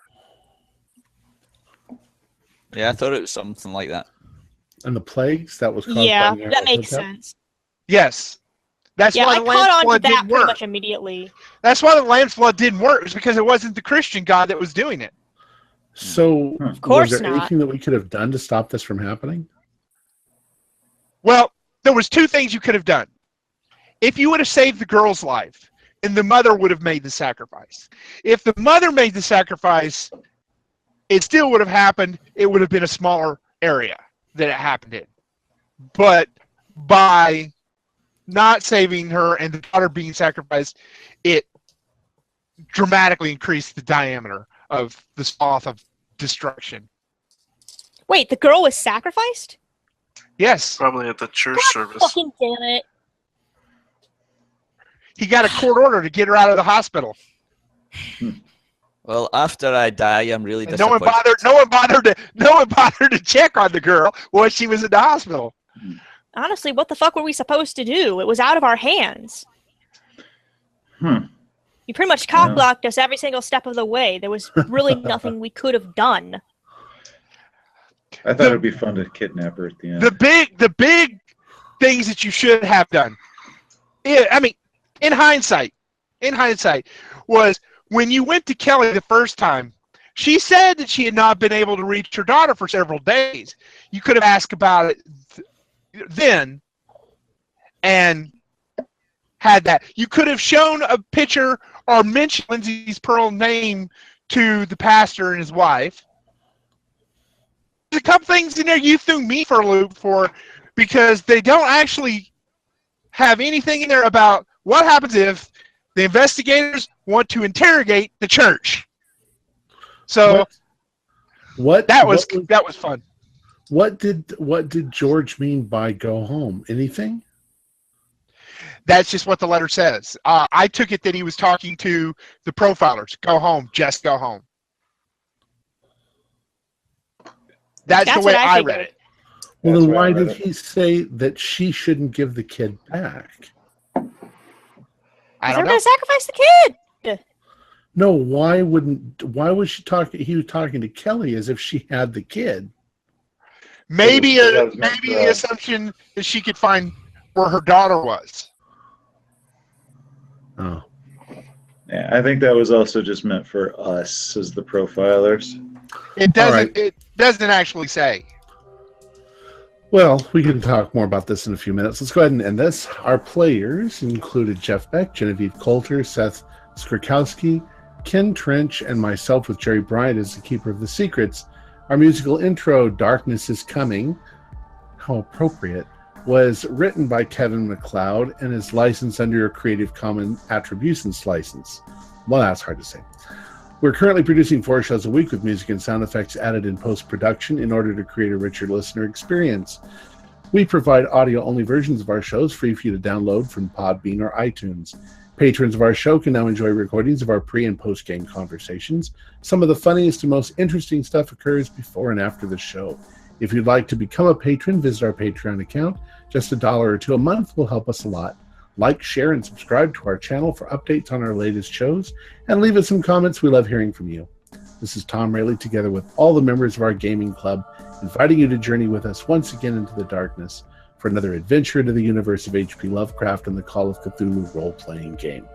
Yeah, I thought it was something like that. And the plagues that was caused Yeah, by that makes sense. Yes. That's Yeah, why I the caught lamb's on to blood that didn't pretty work. much immediately. That's why the lamb's blood didn't work. It was because it wasn't the Christian God that was doing it. So, Of course was there not. anything that we could have done to stop this from happening? Well, there was two things you could have done. If you would have saved the girl's life, and the mother would have made the sacrifice. If the mother made the sacrifice, it still would have happened. It would have been a smaller area that it happened in. But by not saving her and the daughter being sacrificed, it dramatically increased the diameter of the swath of destruction. Wait, the girl was sacrificed? Yes, Probably at the church service. Fucking damn it. he got a court order to get her out of the hospital. Well, after I die, I'm really And no one disappointed. bothered to check on the girl while she was in the hospital. Honestly, what the fuck were we supposed to do? It was out of our hands. You pretty much cock-blocked us every single step of the way. There was really nothing we could have done. I thought it'd be fun to kidnap her at the end. The big things that you should have done. Yeah, I mean, in hindsight, was when you went to Kelly the first time, she said that she had not been able to reach her daughter for several days. You could have asked about it then and had that. You could have shown a picture or mentioned Lindsay's Pearl name to the pastor and his wife. There's a couple things in there you threw me for a loop for because they don't actually have anything in there about what happens if the investigators want to interrogate the church. So that was fun. What did George mean by go home? Anything? That's just what the letter says. I took it that he was talking to the profilers. Go home. Just go home. That's the way I read it. Well, then why did he say that she shouldn't give the kid back? I They're don't know. going to sacrifice the kid. No, why was she talking? He was talking to Kelly as if she had the kid. Maybe the assumption that she could find where her daughter was. Oh, Yeah, I think that was also just meant for us as the profilers. It doesn't. right. It doesn't actually say. well, we can talk more about this in a few minutes. Let's go ahead and end this. Our players included Jeff Beck, Genevieve Coulter, Seth Skrzykowski, Ken Trench, and myself with Jerry Bryant as the Keeper of the Secrets. Our musical intro, Darkness is Coming, how appropriate, was written by Kevin MacLeod and is licensed under a Creative Commons Attributions license. Well, that's hard to say. We're currently producing 4 shows a week with music and sound effects added in post-production in order to create a richer listener experience. We provide audio-only versions of our shows free for you to download from Podbean or iTunes. Patrons of our show can now enjoy recordings of our pre- and post-game conversations. Some of the funniest and most interesting stuff occurs before and after the show. If you'd like to become a patron, visit our Patreon account. Just $1 or $2 a month will help us a lot. Like, share, and subscribe to our channel for updates on our latest shows, and leave us some comments. We love hearing from you. This is Tom Rayleigh, together with all the members of our gaming club, inviting you to journey with us once again into the darkness for another adventure into the universe of H.P. Lovecraft and the Call of Cthulhu role-playing game.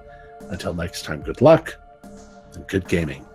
Until next time, good luck and good gaming.